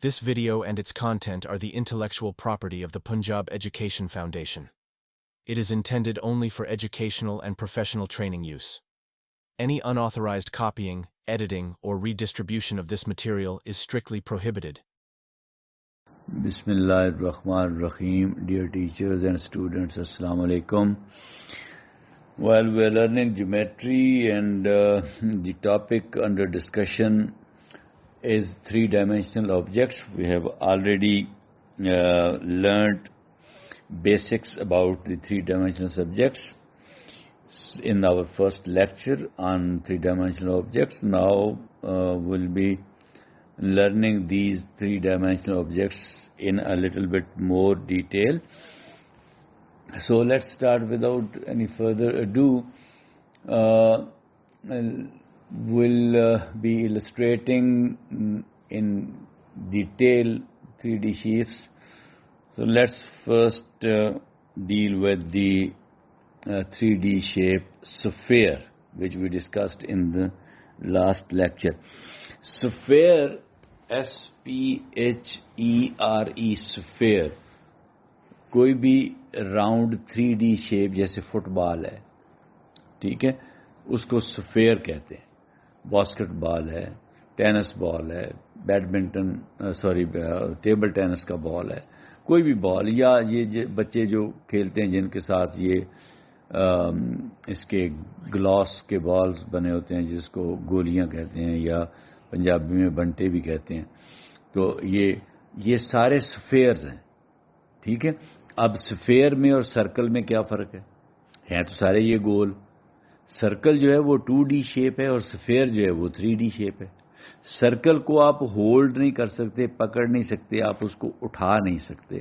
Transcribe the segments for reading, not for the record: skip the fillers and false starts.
This video and its content are the intellectual property of the Punjab Education Foundation. It is intended only for educational and professional training use. Any unauthorized copying, editing, or redistribution of this material is strictly prohibited. Bismillah ar-Rahman ar-Rahim. Dear teachers and students, Assalamu alaikum. While we are learning geometry and the topic under discussion is three-dimensional objects, we have already learned basics about the three-dimensional subjects in our first lecture on three-dimensional objects. Now we'll be learning these three-dimensional objects in a little bit more detail. So let's start without any further ado. We'll be illustrating in detail 3D shapes. So let's first deal with the 3D shape sphere, which we discussed in the last lecture. Sphere, S-P-H-E-R-E, sphere, کوئی بھی round 3D shape جیسے fit بال ہے، ٹھیک ہے، اس کو سفیر کہتے ہیں. باسکٹ بال ہے، ٹینس بال ہے، بیڈمنٹن ٹیبل ٹینس کا بال ہے، کوئی بھی بال، یا یہ بچے جو کھیلتے ہیں جن کے ساتھ یہ اس کے گلاس کے بالز بنے ہوتے ہیں جس کو گولیاں کہتے ہیں یا پنجابی میں بنٹے بھی کہتے ہیں، تو یہ سارے سفیرز ہیں، ٹھیک ہے. اب سفیر میں اور سرکل میں کیا فرق ہے تو سارے یہ گول. سرکل جو ہے وہ 2D شیپ ہے اور سفیر جو ہے وہ 3D شیپ ہے. سرکل کو آپ ہولڈ نہیں کر سکتے، پکڑ نہیں سکتے، آپ اس کو اٹھا نہیں سکتے،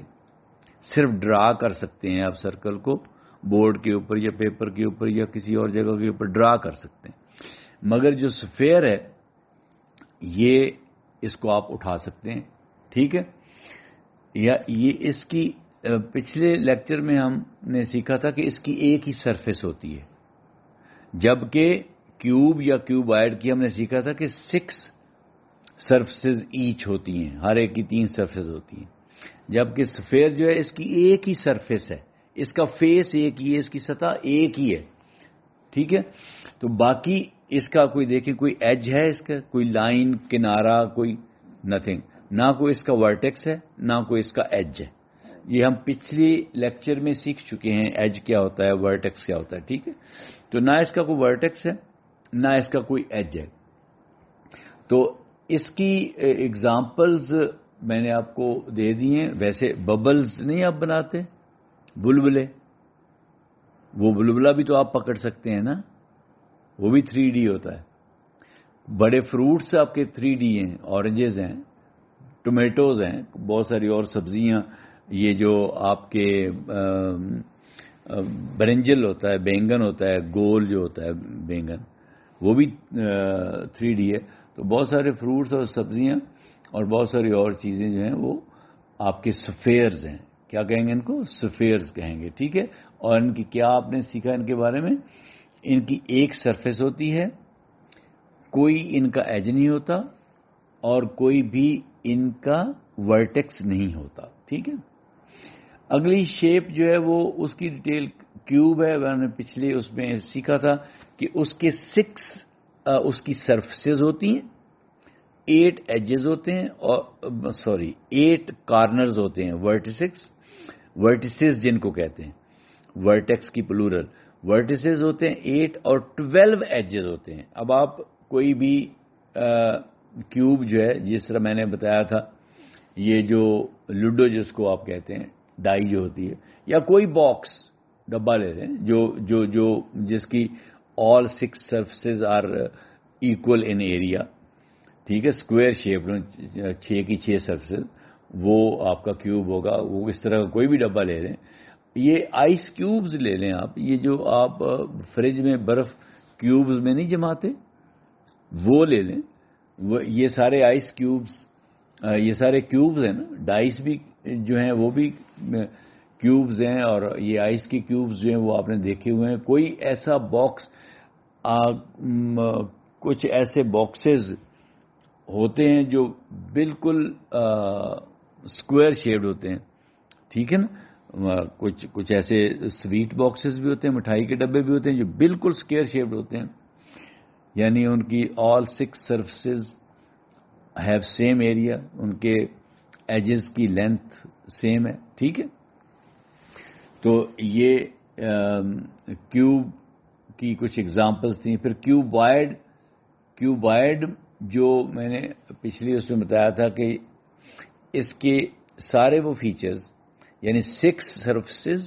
صرف ڈرا کر سکتے ہیں. آپ سرکل کو بورڈ کے اوپر یا پیپر کے اوپر یا کسی اور جگہ کے اوپر ڈرا کر سکتے ہیں، مگر جو سفیر ہے یہ اس کو آپ اٹھا سکتے ہیں، ٹھیک ہے. یا یہ اس کی پچھلے لیکچر میں ہم نے سیکھا تھا کہ اس کی ایک ہی سرفیس ہوتی ہے، جبکہ کیوب یا کیوبائڈ کی ہم نے سیکھا تھا کہ 6 سرفیسز ایچ ہوتی ہیں، ہر ایک کی 3 سرفیس ہوتی ہیں. جبکہ سفیر جو ہے اس کی ایک ہی سرفیس ہے، اس کا فیس ایک ہی ہے، اس کی سطح ایک ہی ہے، ٹھیک ہے. تو باقی اس کا کوئی دیکھیں کوئی ایج ہے، اس کا کوئی لائن، کنارہ، کوئی نتھنگ، نہ کوئی اس کا ورٹیکس ہے نہ کوئی اس کا ایج ہے. یہ ہم پچھلی لیکچر میں سیکھ چکے ہیں ایج کیا ہوتا ہے، ورٹیکس کیا ہوتا ہے، ٹھیک ہے. تو نہ اس کا کوئی ورٹیکس ہے نہ اس کا کوئی ایج ہے. تو اس کی ایگزامپلز میں نے آپ کو دے دی ہیں. ویسے ببلز نہیں آپ بناتے، بلبلے، وہ بلبلہ بھی تو آپ پکڑ سکتے ہیں نا، وہ بھی 3D ہوتا ہے. بڑے فروٹس آپ کے 3D ہیں، اورنجز ہیں، ٹمیٹوز ہیں، بہت ساری اور سبزیاں، یہ جو آپ کے برنجل ہوتا ہے، بینگن ہوتا ہے، گول جو ہوتا ہے بینگن، وہ بھی 3D ہے. تو بہت سارے فروٹس اور سبزیاں اور بہت ساری اور چیزیں جو ہیں وہ آپ کے سفیرز ہیں. کیا کہیں گے ان کو؟ سفیرز کہیں گے، ٹھیک ہے. اور ان کی کیا آپ نے سیکھا ان کے بارے میں؟ ان کی ایک سرفیس ہوتی ہے، کوئی ان کا ایج نہیں ہوتا اور کوئی بھی ان کا ورٹیکس نہیں ہوتا، ٹھیک ہے. اگلی شیپ جو ہے وہ اس کی ڈیٹیل کیوب ہے. میں نے پچھلے اس میں سیکھا تھا کہ اس کے 6 اس کی سرفیسز ہوتی ہیں، 8 ایجز ہوتے ہیں اور 8 کارنرز ہوتے ہیں، ورٹیسز جن کو کہتے ہیں، ورٹیکس کی پلورل، ورٹیسز ہوتے ہیں 8 اور 12 ایجز ہوتے ہیں. اب آپ کوئی بھی کیوب جو ہے، جس طرح میں نے بتایا تھا، یہ جو لوڈو جس کو آپ کہتے ہیں، ڈائی جو ہوتی ہے، یا کوئی باکس ڈبہ لے لیں جو جس کی all 6 surfaces are equal in area, ٹھیک ہے، اسکوائر شیپ، 6 کی 6 سرفیسز، وہ آپ کا کیوب ہوگا. وہ اس طرح کا کوئی بھی ڈبہ لے لیں. یہ آئس کیوبز لے لیں آپ، یہ جو آپ فریج میں برف کیوبز میں نہیں جماتے، وہ لے لیں. یہ سارے آئس کیوبز، یہ سارے کیوبز ہیں نا. ڈائس بھی جو ہیں وہ بھی کیوبز ہیں، اور یہ آئس کی کیوبز جو ہیں وہ آپ نے دیکھے ہوئے ہیں. کوئی ایسا باکس، کچھ ایسے باکسز ہوتے ہیں جو بالکل اسکوائر شیپڈ ہوتے ہیں، ٹھیک ہے نا. کچھ ایسے سویٹ باکسز بھی ہوتے ہیں، مٹھائی کے ڈبے بھی ہوتے ہیں جو بالکل اسکوائر شیپڈ ہوتے ہیں، یعنی ان کی آل 6 سرفیسز ہیو سیم ایریا، ان کے ایجز کی لینتھ سیم ہے، ٹھیک ہے. تو یہ کیوب کی کچھ ایگزامپلس تھیں. پھر کیوبائڈ جو میں نے پچھلی اس میں بتایا تھا کہ اس کے سارے وہ فیچرز، یعنی 6 سرفیسز،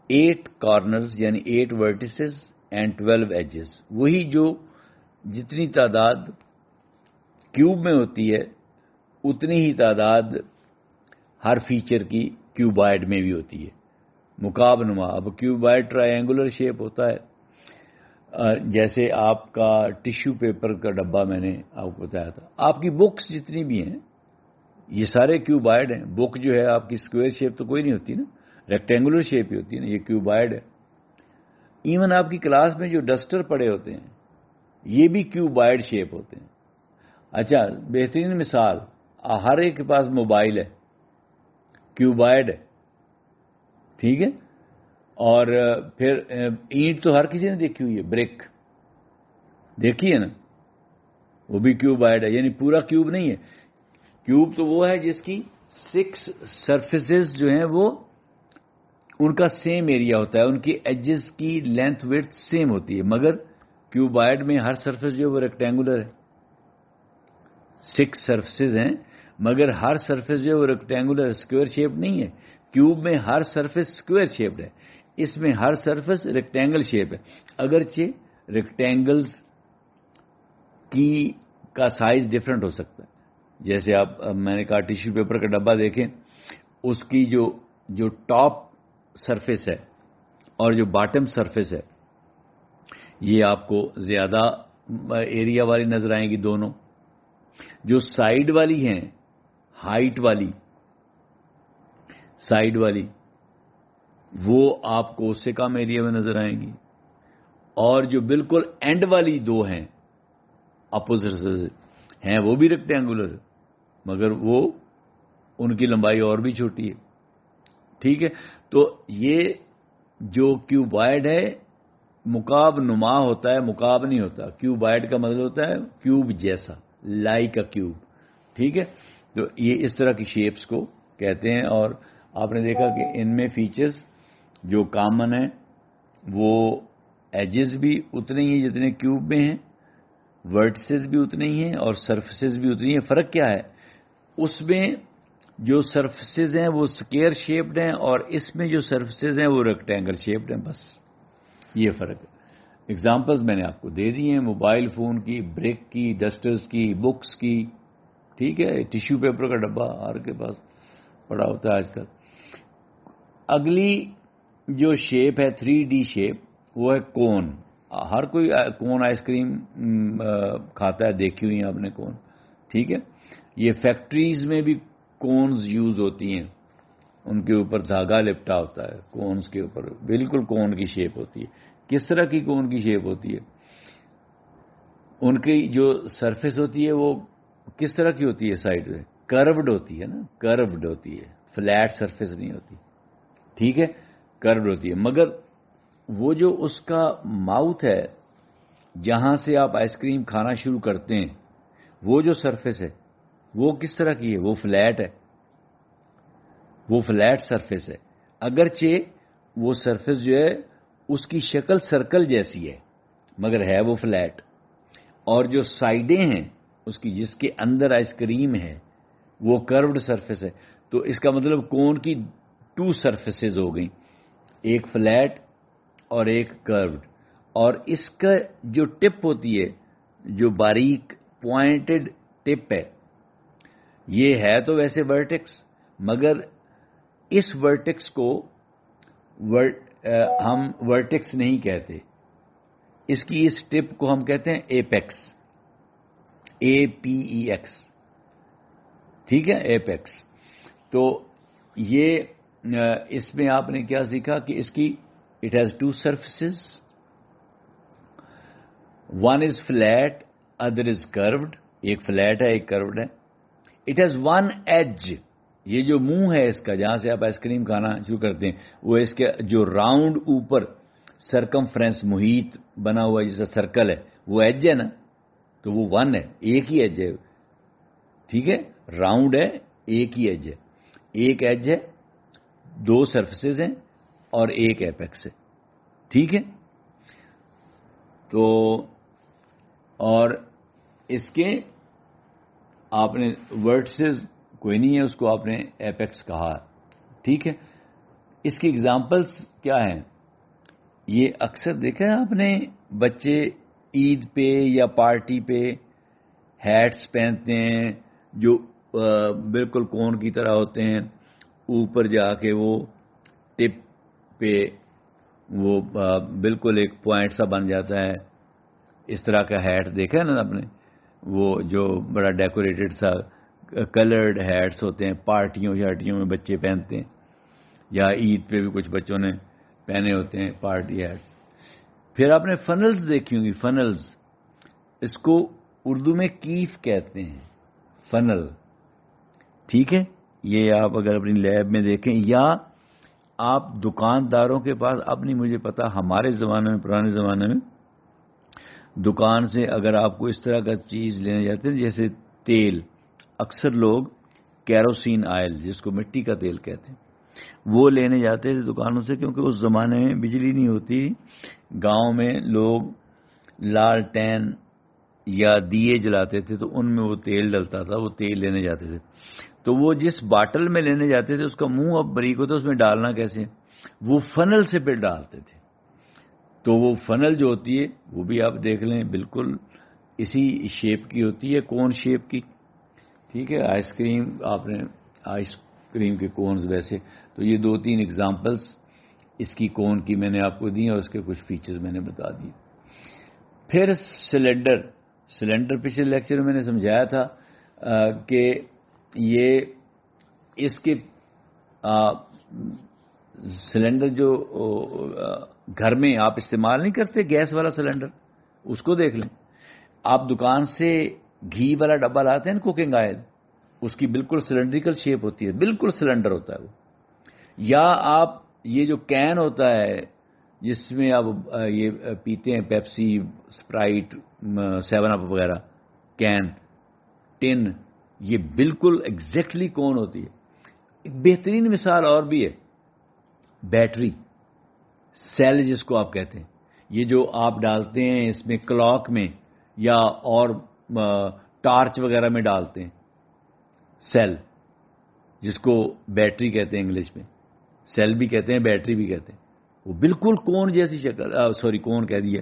8 کارنرز یعنی 8 ورٹیسز اینڈ 12 ایجز، وہی جو جتنی تعداد کیوب میں ہوتی ہے اتنی ہی تعداد ہر فیچر کی کیوبائڈ میں بھی ہوتی ہے، مکعب نما. اب کیوبائڈ ٹرائی اینگولر شیپ ہوتا ہے، جیسے آپ کا ٹیشو پیپر کا ڈبہ میں نے آپ کو بتایا تھا. آپ کی بکس جتنی بھی ہیں یہ سارے کیوبائڈ ہیں. بک جو ہے آپ کی اسکوائر شیپ تو کوئی نہیں ہوتی نا، ریکٹینگولر شیپ ہی ہوتی ہے نا، یہ کیوبائڈ ہے. ایون آپ کی کلاس میں جو ڈسٹر پڑے ہوتے ہیں یہ بھی کیوبائڈ شیپ ہوتے ہیں. اچھا، بہترین مثال، ہر ایک کے پاس موبائل ہے، کیوبائڈ ہے، ٹھیک ہے. اور پھر اینٹ تو ہر کسی نے دیکھی ہوئی ہے، بریک دیکھی ہے نا، وہ بھی کیوبائڈ ہے، یعنی پورا کیوب نہیں ہے. کیوب تو وہ ہے جس کی 6 سرفیسز جو ہیں وہ ان کا سیم ایریا ہوتا ہے، ان کی ایجز کی لینتھ ویڈتھ سیم ہوتی ہے، مگر کیوبائڈ میں ہر سرفیس جو ہے وہ ریکٹینگولر ہے. 6 سرفیسز ہیں مگر ہر سرفیس جو ہے وہ ریکٹینگولر، اسکوائر شیپ نہیں ہے. کیوب میں ہر سرفیس اسکوائر شیپڈ ہے، اس میں ہر سرفیس ریکٹینگل شیپ ہے، اگرچہ ریکٹینگلز کا سائز ڈفرینٹ ہو سکتا ہے. جیسے میں نے کہا ٹیشو پیپر کا ڈبہ دیکھیں، اس کی جو ٹاپ سرفیس ہے اور جو باٹم سرفیس ہے یہ آپ کو زیادہ ایریا والی نظر آئیں گی دونوں. جو سائیڈ والی ہیں، ہائٹ والی سائیڈ والی، وہ آپ کو اس سے کم ایریا میں نظر آئیں گی. اور جو بالکل اینڈ والی دو ہیں اپوزٹ ہیں وہ بھی ریکٹینگولر ہے مگر وہ ان کی لمبائی اور بھی چھوٹی ہے، ٹھیک ہے. تو یہ جو کیوبائڈ ہے مکعب نما ہوتا ہے، مکعب نہیں ہوتا. کیوبائڈ کا مطلب ہوتا ہے کیوب جیسا، لائک اے کیوب، ٹھیک ہے. تو یہ اس طرح کی شیپس کو کہتے ہیں. اور آپ نے دیکھا کہ ان میں فیچرز جو کامن ہیں وہ ایجز بھی اتنے ہی جتنے کیوب میں ہیں، ورٹسز بھی اتنے ہی ہیں اور سرفیسز بھی اتنی ہیں. فرق کیا ہے؟ اس میں جو سرفیسز ہیں وہ اسکوائر شیپڈ ہیں اور اس میں جو سرفیسز ہیں وہ ریکٹینگل شیپڈ ہیں، بس یہ فرق ہے. ایگزامپلز میں نے آپ کو دے دی ہیں، موبائل فون کی، بریک کی، ڈسٹرز کی، بکس کی، ٹھیک ہے. ٹیشو پیپر کا ڈبہ ہر کے پاس پڑا ہوتا ہے آج کل. اگلی جو شیپ ہے 3D شیپ، وہ ہے کون. ہر کوئی کون آئس کریم کھاتا ہے، دیکھی ہوئی ہیں آپ نے کون، ٹھیک ہے. یہ فیکٹریز میں بھی کونز یوز ہوتی ہیں، ان کے اوپر دھاگا لپٹا ہوتا ہے کونز کے اوپر، بالکل کون کی شیپ ہوتی ہے. کس طرح کی کون کی شیپ ہوتی ہے؟ ان کی جو سرفیس ہوتی ہے وہ کس طرح کی ہوتی ہے؟ سائڈ میں کروڈ ہوتی ہے نا، کروڈ ہوتی ہے، فلیٹ سرفیس نہیں ہوتی، ٹھیک ہے، کروڈ ہوتی ہے. مگر وہ جو اس کا ماؤتھ ہے جہاں سے آپ آئس کریم کھانا شروع کرتے ہیں، وہ جو سرفیس ہے وہ کس طرح کی ہے؟ وہ فلیٹ ہے، وہ فلیٹ سرفیس ہے. اگرچہ وہ سرفیس جو ہے اس کی شکل سرکل جیسی ہے مگر ہے وہ فلیٹ. اور جو سائڈیں ہیں اس کی، جس کے اندر آئس کریم ہے، وہ کروڈ سرفیس ہے. تو اس کا مطلب کون کی 2 سرفیسز ہو گئیں، ایک فلیٹ اور ایک کروڈ. اور اس کا جو ٹپ ہوتی ہے، جو باریک پوائنٹڈ ٹپ ہے، یہ ہے تو ویسے ورٹیکس، مگر اس ورٹیکس کو ہم ورٹیکس نہیں کہتے، اس کی اس ٹپ کو ہم کہتے ہیں ایپیکس، APEX، ٹھیک ہے، ایپیکس. تو یہ اس میں آپ نے کیا سیکھا کہ اس کی it has 2 surfaces, one is flat other is curved. ایک فلیٹ ہے ایک کروڈ ہے. It has one edge. یہ جو منہ ہے اس کا جہاں سے آپ آئس کریم کھانا شروع کرتے ہیں وہ اس کے جو راؤنڈ اوپر سرکمفرنس محیط بنا ہوا جیسا سرکل ہے وہ ایج ہے نا, تو وہ ون ہے, ایک ہی ایج ہے. ٹھیک ہے, راؤنڈ ہے ایک ہی ایج ہے, ایک ایج ہے, دو سرفیسز ہیں اور ایک ایپیکس ہے. ٹھیک ہے, تو اور اس کے آپ نے ورٹسز کوئی نہیں ہے, اس کو آپ نے ایپیکس کہا. ٹھیک ہے, اس کی ایگزامپلس کیا ہیں؟ یہ اکثر دیکھا ہے آپ نے, بچے عید پہ یا پارٹی پہ ہیٹس پہنتے ہیں جو بالکل کون کی طرح ہوتے ہیں, اوپر جا کے وہ ٹپ پہ وہ بالکل ایک پوائنٹ سا بن جاتا ہے. اس طرح کا ہیٹ دیکھا ہے نا آپ نے, وہ جو بڑا ڈیکوریٹڈ سا کلرڈ ہیٹس ہوتے ہیں, پارٹیوں شارٹیوں میں بچے پہنتے ہیں, یا عید پہ بھی کچھ بچوں نے پہنے ہوتے ہیں پارٹی ہیٹس. پھر آپ نے فنلز دیکھی ہوں گی, فنلز, اس کو اردو میں کیف کہتے ہیں, فنل. ٹھیک ہے, یہ آپ اگر اپنی لیب میں دیکھیں یا آپ دکانداروں کے پاس, اب نہیں مجھے پتا, ہمارے زمانے میں پرانے زمانے میں دکان سے اگر آپ کو اس طرح کا چیز لینے جاتے ہیں جیسے تیل, اکثر لوگ کیروسین آئل جس کو مٹی کا تیل کہتے ہیں وہ لینے جاتے تھے دکانوں سے, کیونکہ اس زمانے میں بجلی نہیں ہوتی, گاؤں میں لوگ لالٹین یا دیے جلاتے تھے تو ان میں وہ تیل ڈلتا تھا, وہ تیل لینے جاتے تھے. تو وہ جس باٹل میں لینے جاتے تھے اس کا منہ اب بریک ہوتا, اس میں ڈالنا کیسے, وہ فنل سے پھر ڈالتے تھے. تو وہ فنل جو ہوتی ہے وہ بھی آپ دیکھ لیں بالکل اسی شیپ کی ہوتی ہے, کون شیپ کی. ٹھیک ہے, آئس کریم, آپ نے آئس کریم کے کونز ویسے, تو یہ دو تین ایگزامپلس اس کی کون کی میں نے آپ کو دی اور اس کے کچھ فیچرز میں نے بتا دیے. پھر سلنڈر. سلنڈر پچھلے لیکچر میں نے سمجھایا تھا کہ یہ اس کے سلنڈر جو گھر میں آپ استعمال نہیں کرتے, گیس والا سلنڈر, اس کو دیکھ لیں. آپ دکان سے گھی والا ڈبہ لاتے ہیں نا, کوکنگ آئل, اس کی بالکل سلنڈریکل شیپ ہوتی ہے, بالکل سلنڈر ہوتا ہے وہ. یا آپ یہ جو کین ہوتا ہے جس میں آپ یہ پیتے ہیں, پیپسی, اسپرائٹ, 7 اپ وغیرہ, کین, ٹن, یہ بالکل ایگزیکٹلی کون ہوتی ہے. ایک بہترین مثال اور بھی ہے, بیٹری سیل جس کو آپ کہتے ہیں, یہ جو آپ ڈالتے ہیں اس میں کلاک میں یا اور ٹارچ وغیرہ میں ڈالتے ہیں, سیل جس کو بیٹری کہتے ہیں انگلش میں, سیل بھی کہتے ہیں بیٹری بھی کہتے ہیں, وہ بالکل کون جیسی شکل, سوری کون کہہ دیے,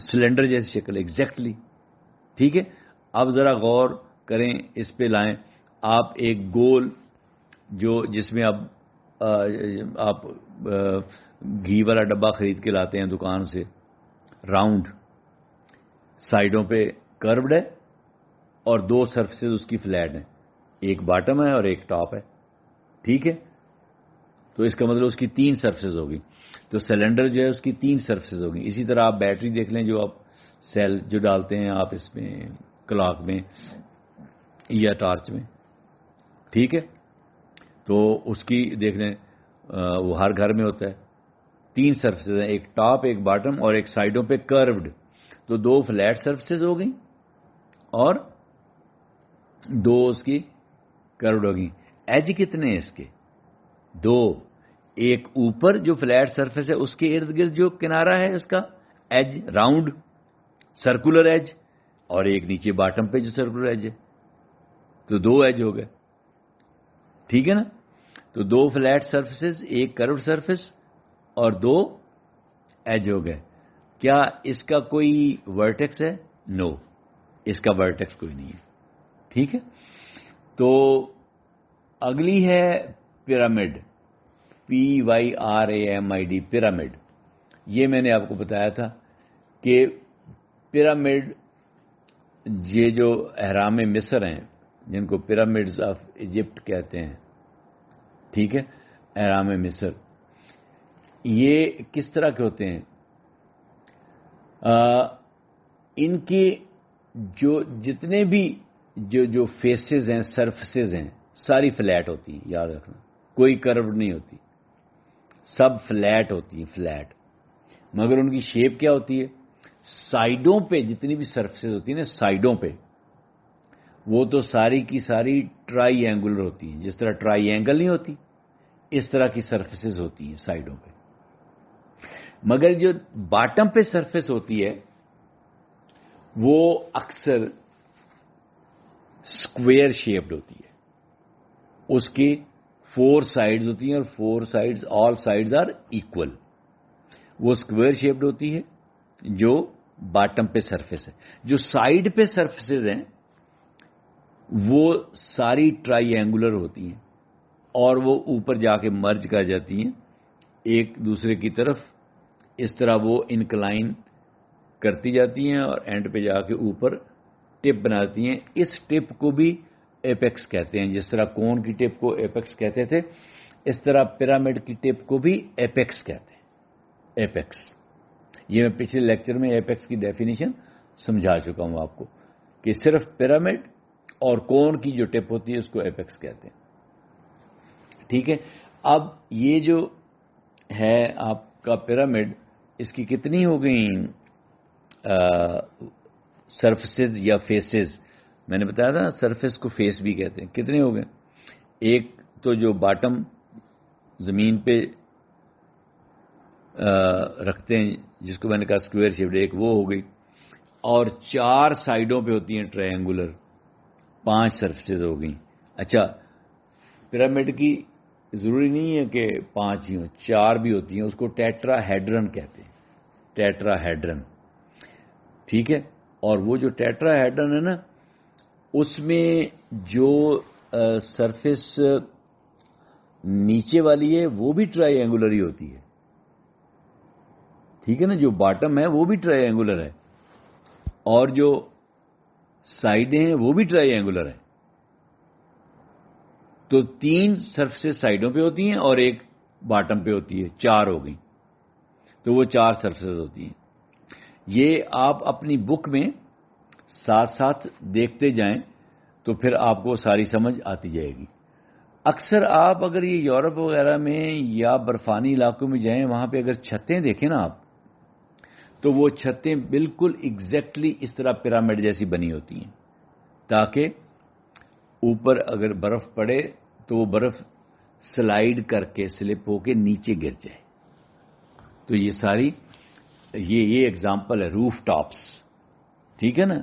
سلنڈر جیسی شکل ایگزیکٹلی. ٹھیک ہے, اب ذرا غور کریں اس پہ لائیں. آپ ایک گول جو جس میں آپ گھی والا ڈبہ خرید کے لاتے ہیں دکان سے, راؤنڈ, سائڈوں پہ کروڈ ہے اور دو سرفیسز اس کی فلیٹ ہیں, ایک باٹم ہے اور ایک ٹاپ ہے. ٹھیک ہے, تو اس کا مطلب اس کی 3 سرفیسز ہوگی. تو سلنڈر جو ہے اس کی 3 سرفیسز ہوگی. اسی طرح آپ بیٹری دیکھ لیں جو آپ سیل جو ڈالتے ہیں آپ اس میں کلاک میں یا ٹارچ میں. ٹھیک ہے, تو اس کی دیکھ لیں وہ ہر گھر میں ہوتا ہے, 3 سرفیسز ہیں, ایک ٹاپ, ایک باٹم اور ایک سائڈوں پہ کروڈ. تو 2 فلیٹ سرفیسز ہو گئی اور 2 اس کی کروڈ ہو گئی. ایج کتنے ہیں اس کے؟ 2. ایک اوپر جو فلیٹ سرفیس ہے اس کے ارد گرد جو کنارہ ہے اس کا ایج, راؤنڈ سرکولر ایج, اور ایک نیچے باٹم پہ جو سرکولر ایج ہے. تو 2 ایج ہو گئے. ٹھیک ہے نا, تو 2 فلیٹ سرفیسز, ایک کروڈ سرفیس اور 2 ایج ہو گئے. کیا اس کا کوئی ورٹیکس ہے؟ نو, اس کا ورٹیکس کوئی نہیں ہے. ٹھیک ہے, تو اگلی ہے پیرامڈ, PYRAMID, پیرامڈ. یہ میں نے آپ کو بتایا تھا کہ پیرامڈ یہ جو اہرام مصر ہیں جن کو پیرامڈز آف ایجپٹ کہتے ہیں, ٹھیک ہے, اہرام مصر, یہ کس طرح کے ہوتے ہیں؟ ان کی جو جتنے بھی جو فیسز ہیں، سرفسز ہیں، ساری فلیٹ ہوتی ہیں، یاد رکھنا، کوئی کرو نہیں ہوتی، سب فلیٹ ہوتی ہیں، فلیٹ. مگر ان کی شیپ کیا ہوتی ہے؟ سائڈوں پہ جتنی بھی سرفسز ہوتی ہیں نا، سائڈوں پہ وہ تو ساری کی ساری ٹرائی اینگولر ہوتی ہیں. جس طرح ٹرائی اینگل نہیں ہوتی، اس طرح کی سرفسز ہوتی ہیں سائڈوں پہ. مگر جو باٹم پہ سرفیس ہوتی ہے وہ اکثر اسکوئر شیپڈ ہوتی ہے. اس کی 4 سائڈز ہوتی ہیں اور 4 sides, all sides are equal. وہ اسکوئر شیپڈ ہوتی ہے جو باٹم پہ سرفیس ہے. جو سائڈ پہ سرفیسز ہیں وہ ساری ٹرائی اینگولر ہوتی ہیں اور وہ اوپر جا کے مرج کر جاتی ہیں ایک دوسرے کی طرف. اس طرح وہ انکلائن کرتی جاتی ہیں اور اینڈ پہ جا کے اوپر ٹپ بناتی ہیں. اس ٹپ کو بھی ایپیکس کہتے ہیں. جس طرح کون کی ٹپ کو ایپیکس کہتے تھے، اس طرح پیرامڈ کی ٹپ کو بھی ایپیکس کہتے ہیں. ایپیکس، یہ میں پچھلے لیکچر میں ایپیکس کی ڈیفینیشن سمجھا چکا ہوں آپ کو کہ صرف پیرامڈ اور کون کی جو ٹپ ہوتی ہے اس کو ایپیکس کہتے ہیں. ٹھیک ہے. اب یہ جو ہے آپ کا پیرامڈ، اس کی کتنی ہو گئیں سرفسز یا فیسز؟ میں نے بتایا تھا سرفیس کو فیس بھی کہتے ہیں. کتنے ہو گئے؟ ایک تو جو باٹم زمین پہ رکھتے ہیں جس کو میں نے کہا اسکوئر شیپڈ، ایک وہ ہو گئی. اور 4 سائڈوں پہ ہوتی ہیں ٹرائنگولر، 5 سرفیسز ہو گئیں. اچھا، پیرامڈ کی ضروری نہیں ہے کہ 5 ہی ہوں، 4 بھی ہوتی ہیں. اس کو ٹیٹرا ہیڈرن کہتے ہیں. ٹیٹرا ہیڈرن. ٹھیک ہے. اور وہ جو ٹیٹرا ہیڈرن ہے نا، اس میں جو سرفیس نیچے والی ہے وہ بھی ٹرائی اینگولر ہی ہوتی ہے. ٹھیک ہے نا. جو باٹم ہے وہ بھی ٹرائی اینگولر ہے اور جو سائڈیں ہیں وہ بھی ٹرائی اینگولر ہے. تو 3 سرفیسز سائڈوں پہ ہوتی ہیں اور ایک باٹم پہ ہوتی ہے. 4 ہو گئی. تو وہ 4 سرفیسز ہوتی ہیں. یہ آپ اپنی بک میں ساتھ ساتھ دیکھتے جائیں تو پھر آپ کو ساری سمجھ آتی جائے گی. اکثر آپ اگر یہ یورپ وغیرہ میں یا برفانی علاقوں میں جائیں، وہاں پہ اگر چھتیں دیکھیں نا آپ، تو وہ چھتیں بالکل ایگزیکٹلی اس طرح پیرامڈ جیسی بنی ہوتی ہیں تاکہ اوپر اگر برف پڑے تو وہ برف سلائیڈ کر کے سلپ ہو کے نیچے گر جائے. تو یہ ساری یہ ایگزامپل ہے روف ٹاپس. ٹھیک ہے نا.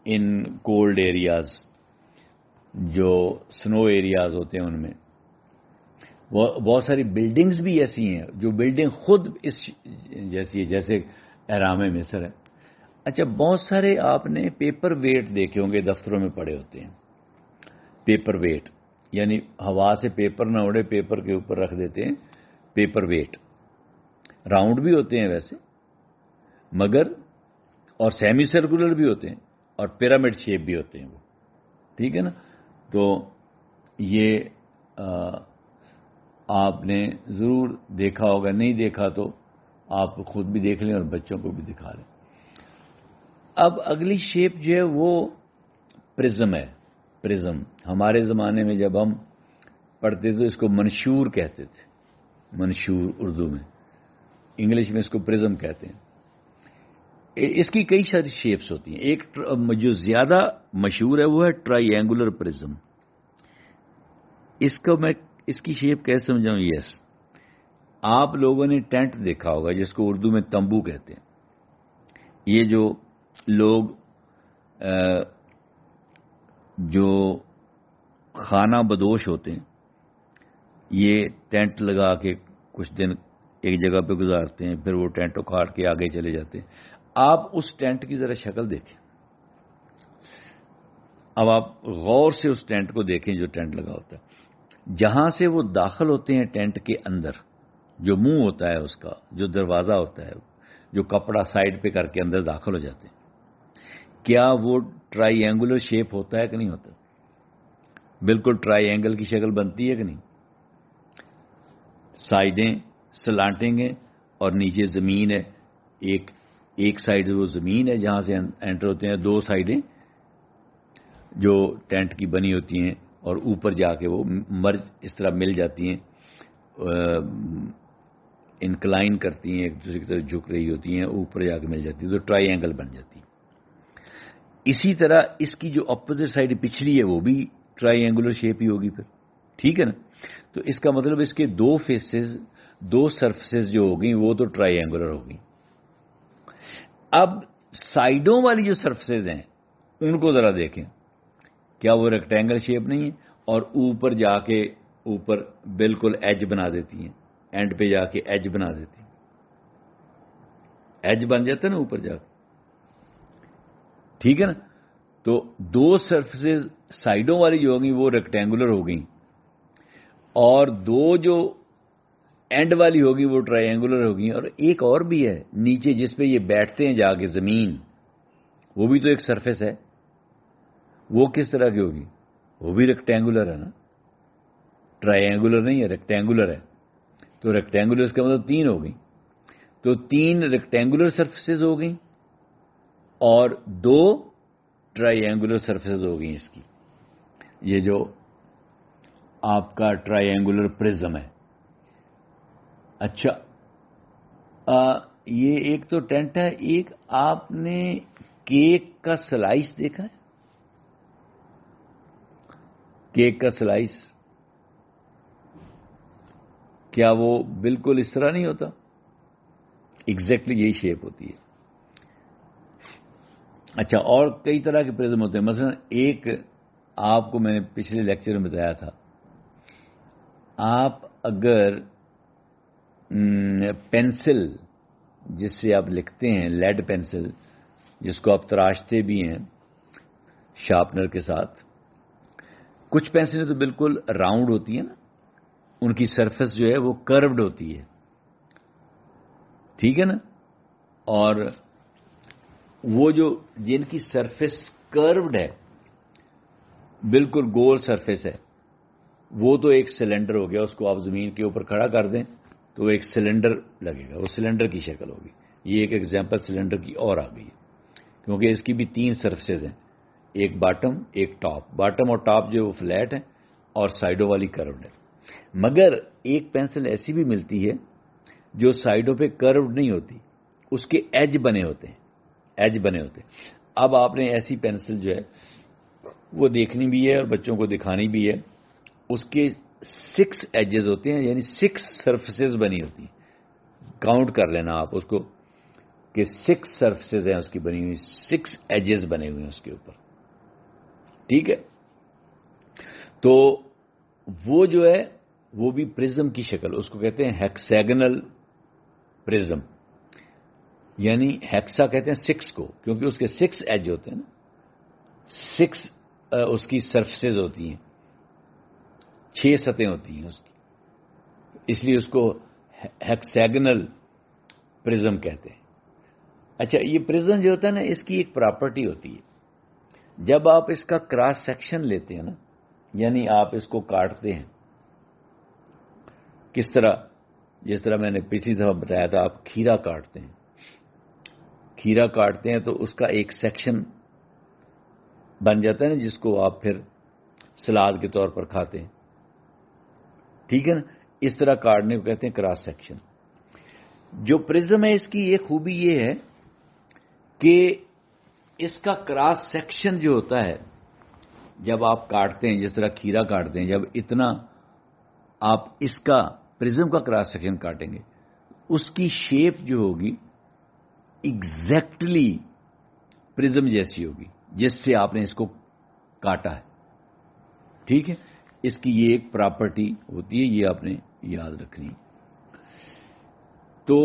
ان کولڈ ایریاز، جو سنو ایریاز ہوتے ہیں، ان میں بہت ساری بلڈنگز بھی ایسی ہیں جو بلڈنگ خود اس جیسی ہے جیسے احرام مصر ہے. اچھا، بہت سارے آپ نے پیپر ویٹ دیکھے ہوں گے، دفتروں میں پڑے ہوتے ہیں. پیپر ویٹ یعنی ہوا سے پیپر نہ اڑے، پیپر کے اوپر رکھ دیتے ہیں. پیپر ویٹ راؤنڈ بھی ہوتے ہیں ویسے، مگر اور سیمی سرکولر بھی ہوتے ہیں اور پیرامڈ شیپ بھی ہوتے ہیں وہ. ٹھیک ہے نا. تو یہ آپ نے ضرور دیکھا ہوگا. نہیں دیکھا تو آپ خود بھی دیکھ لیں اور بچوں کو بھی دکھا لیں. اب اگلی شیپ جو ہے وہ پرزم ہے. پرزم ہمارے زمانے میں جب ہم پڑھتے تھے اس کو منشور کہتے تھے. منشور اردو میں، انگلش میں اس کو پرزم کہتے ہیں. اس کی کئی ساری شیپس ہوتی ہیں. ایک جو زیادہ مشہور ہے وہ ہے ٹرائی اینگولر پرزم. اس کو میں اس کی شیپ کیسے سمجھاؤں؟ یس، آپ لوگوں نے ٹینٹ دیکھا ہوگا جس کو اردو میں تمبو کہتے ہیں. یہ جو لوگ جو خانہ بدوش ہوتے ہیں یہ ٹینٹ لگا کے کچھ دن ایک جگہ پہ گزارتے ہیں، پھر وہ ٹینٹ اکھاڑ کے آگے چلے جاتے ہیں. آپ اس ٹینٹ کی ذرا شکل دیکھیں. اب آپ غور سے اس ٹینٹ کو دیکھیں جو ٹینٹ لگا ہوتا ہے. جہاں سے وہ داخل ہوتے ہیں ٹینٹ کے اندر، جو منہ ہوتا ہے اس کا، جو دروازہ ہوتا ہے، جو کپڑا سائڈ پہ کر کے اندر داخل ہو جاتے ہیں، کیا وہ ٹرائی اینگولر شیپ ہوتا ہے کہ نہیں ہوتا؟ بالکل ٹرائی اینگل کی شکل بنتی ہے کہ نہیں؟ سائڈیں سلانٹیں ہیں اور نیچے زمین ہے ایک ایک سائڈ وہ زمین ہے جہاں سے انٹر ہوتے ہیں, دو سائڈیں جو ٹینٹ کی بنی ہوتی ہیں اور اوپر جا کے وہ مرج اس طرح مل جاتی ہیں, انکلائن کرتی ہیں, ایک دوسرے کی طرف جھک رہی ہوتی ہیں, اوپر جا کے مل جاتی ہیں, تو ٹرائی اینگل بن جاتی ہے. اسی طرح اس کی جو اپوزٹ سائڈ پچھلی ہے وہ بھی ٹرائی اینگولر شیپ ہی ہوگی پھر, ٹھیک ہے نا. تو اس کا مطلب اس کے دو فیسز, دو سرفیسز جو ہو گئی وہ تو ٹرائی اینگولر ہو گئی. اب سائڈوں والی جو سرفیسز ہیں ان کو ذرا دیکھیں, کیا وہ ریکٹینگل شیپ نہیں ہے اور اوپر جا کے اوپر بالکل ایج بنا دیتی ہیں, اینڈ پہ جا کے ایج بنا دیتی ہیں, ایج بن جاتا ہے نا اوپر جا کے, ٹھیک ہے نا. تو دو سرفیسز سائڈوں والی جو ہوگی وہ ریکٹینگولر ہو گئی, اور دو جو اینڈ والی ہوگی وہ ٹرائی اینگولر ہوگی. اور ایک اور بھی ہے نیچے جس پہ یہ بیٹھتے ہیں جا کے زمین, وہ بھی تو ایک سرفیس ہے, وہ کس طرح کی ہوگی؟ وہ بھی ریکٹینگولر ہے نا, ٹرائی اینگولر نہیں ہے, ریکٹینگولر ہے. تو ریکٹینگولر اس کا مطلب تین ہو گئی. تو تین ریکٹینگولر سرفیسز ہو گئی اور دو ٹرائی اینگولر سرفیسز ہو گئی اس کی. یہ جو آپ کا ٹرائی اینگولر پرزم ہے. اچھا, یہ ایک تو ٹینٹ ہے, ایک آپ نے کیک کا سلائس دیکھا ہے؟ کیک کا سلائس کیا وہ بالکل اس طرح نہیں ہوتا؟ ایگزیکٹلی یہی شیپ ہوتی ہے. اچھا, اور کئی طرح کے پرزم ہوتے ہیں. مثلا ایک آپ کو میں نے پچھلے لیکچر میں بتایا تھا, آپ اگر پینسل جس سے آپ لکھتے ہیں, لیڈ پینسل جس کو آپ تراشتے بھی ہیں شارپنر کے ساتھ, کچھ پینسلیں تو بالکل راؤنڈ ہوتی ہیں نا, ان کی سرفیس جو ہے وہ کروڈ ہوتی ہے, ٹھیک ہے نا. اور وہ جو جن کی سرفیس کروڈ ہے, بالکل گول سرفیس ہے, وہ تو ایک سلنڈر ہو گیا. اس کو آپ زمین کے اوپر کھڑا کر دیں تو وہ ایک سلنڈر لگے گا, وہ سلنڈر کی شکل ہوگی. یہ ایک ایگزامپل سلنڈر کی اور آ گئی ہے, کیونکہ اس کی بھی تین سرفیسز ہیں, ایک باٹم ایک ٹاپ. باٹم اور ٹاپ جو فلیٹ ہیں اور سائڈوں والی کروڈ ہے. مگر ایک پینسل ایسی بھی ملتی ہے جو سائڈوں پہ کروڈ نہیں ہوتی, اس کے ایج بنے ہوتے ہیں, ایج بنے ہوتے ہیں. اب آپ نے ایسی پینسل جو ہے وہ دیکھنی بھی ہے اور بچوں کو دکھانی بھی ہے. اس کے 6 ایجز ہوتے ہیں, یعنی 6 سرفیسز بنی ہوتی ہیں. کاؤنٹ کر لینا آپ اس کو کہ 6 سرفیسز ہیں اس کی بنی ہوئی, 6 ایجز بنے ہوئے ہیں اس کے اوپر, ٹھیک ہے. تو وہ جو ہے وہ بھی پرزم کی شکل, اس کو کہتے ہیں ہیکسیگنل پرزم. یعنی ہیکسا کہتے ہیں 6 کو, کیونکہ اس کے 6 ایج ہوتے ہیں نا, 6 اس کی سرفیسز ہوتی ہیں, 6 سطحیں ہوتی ہیں اس کی, اس لیے اس کو ہیکسیگنل پرزم کہتے ہیں. اچھا, یہ پرزم جو ہوتا ہے نا, اس کی ایک پراپرٹی ہوتی ہے, جب آپ اس کا کراس سیکشن لیتے ہیں نا, یعنی آپ اس کو کاٹتے ہیں, کس طرح, جس طرح میں نے پچھلی دفعہ بتایا تھا, آپ کھیرا کاٹتے ہیں. کھیرا کاٹتے ہیں تو اس کا ایک سیکشن بن جاتا ہے نا, جس کو آپ پھر سلاد کے طور پر کھاتے ہیں, ٹھیک ہے نا. اس طرح کاٹنے کو کہتے ہیں کراس سیکشن. جو پرزم ہے اس کی ایک خوبی یہ ہے کہ اس کا کراس سیکشن جو ہوتا ہے جب آپ کاٹتے ہیں, جس طرح کھیرا کاٹتے ہیں, جب اتنا آپ اس کا پرزم کا کراس سیکشن کاٹیں گے, اس کی شیپ جو ہوگی ایگزیکٹلی پرزم جیسی ہوگی جس سے آپ نے اس کو کاٹا ہے, ٹھیک ہے. اس کی یہ ایک پراپرٹی ہوتی ہے, یہ آپ نے یاد رکھنی. تو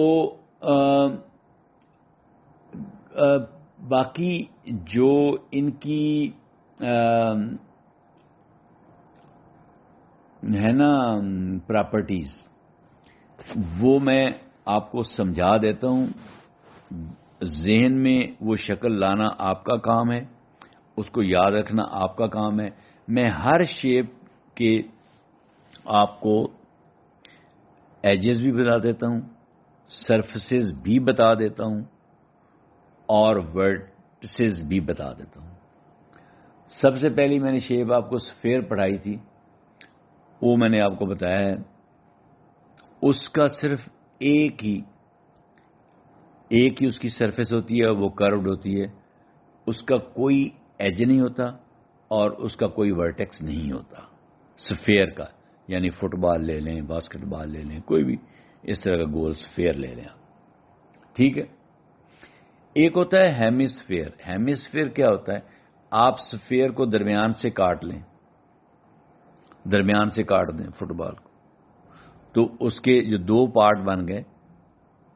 باقی جو ان کی ہے نا پراپرٹیز, وہ میں آپ کو سمجھا دیتا ہوں. ذہن میں وہ شکل لانا آپ کا کام ہے, اس کو یاد رکھنا آپ کا کام ہے. میں ہر شیپ کے آپ کو ایجز بھی بتا دیتا ہوں, سرفیسز بھی بتا دیتا ہوں, اور ورٹسز بھی بتا دیتا ہوں. سب سے پہلی میں نے شیپ آپ کو سفیر پڑھائی تھی، وہ میں نے آپ کو بتایا ہے اس کا صرف ایک ہی اس کی سرفیس ہوتی ہے اور وہ کروڈ ہوتی ہے، اس کا کوئی ایج نہیں ہوتا اور اس کا کوئی ورٹیکس نہیں ہوتا سفیر کا. یعنی فٹ بال لے لیں، باسکٹ بال لے لیں، کوئی بھی اس طرح کا گول سفیر لے لیں آپ. ٹھیک ہے. ایک ہوتا ہے ہیمیسفیئر. ہیمیسفیئر کیا ہوتا ہے؟ آپ سفیر کو درمیان سے کاٹ لیں، درمیان سے کاٹ دیں فٹ بال کو، تو اس کے جو دو پارٹ بن گئے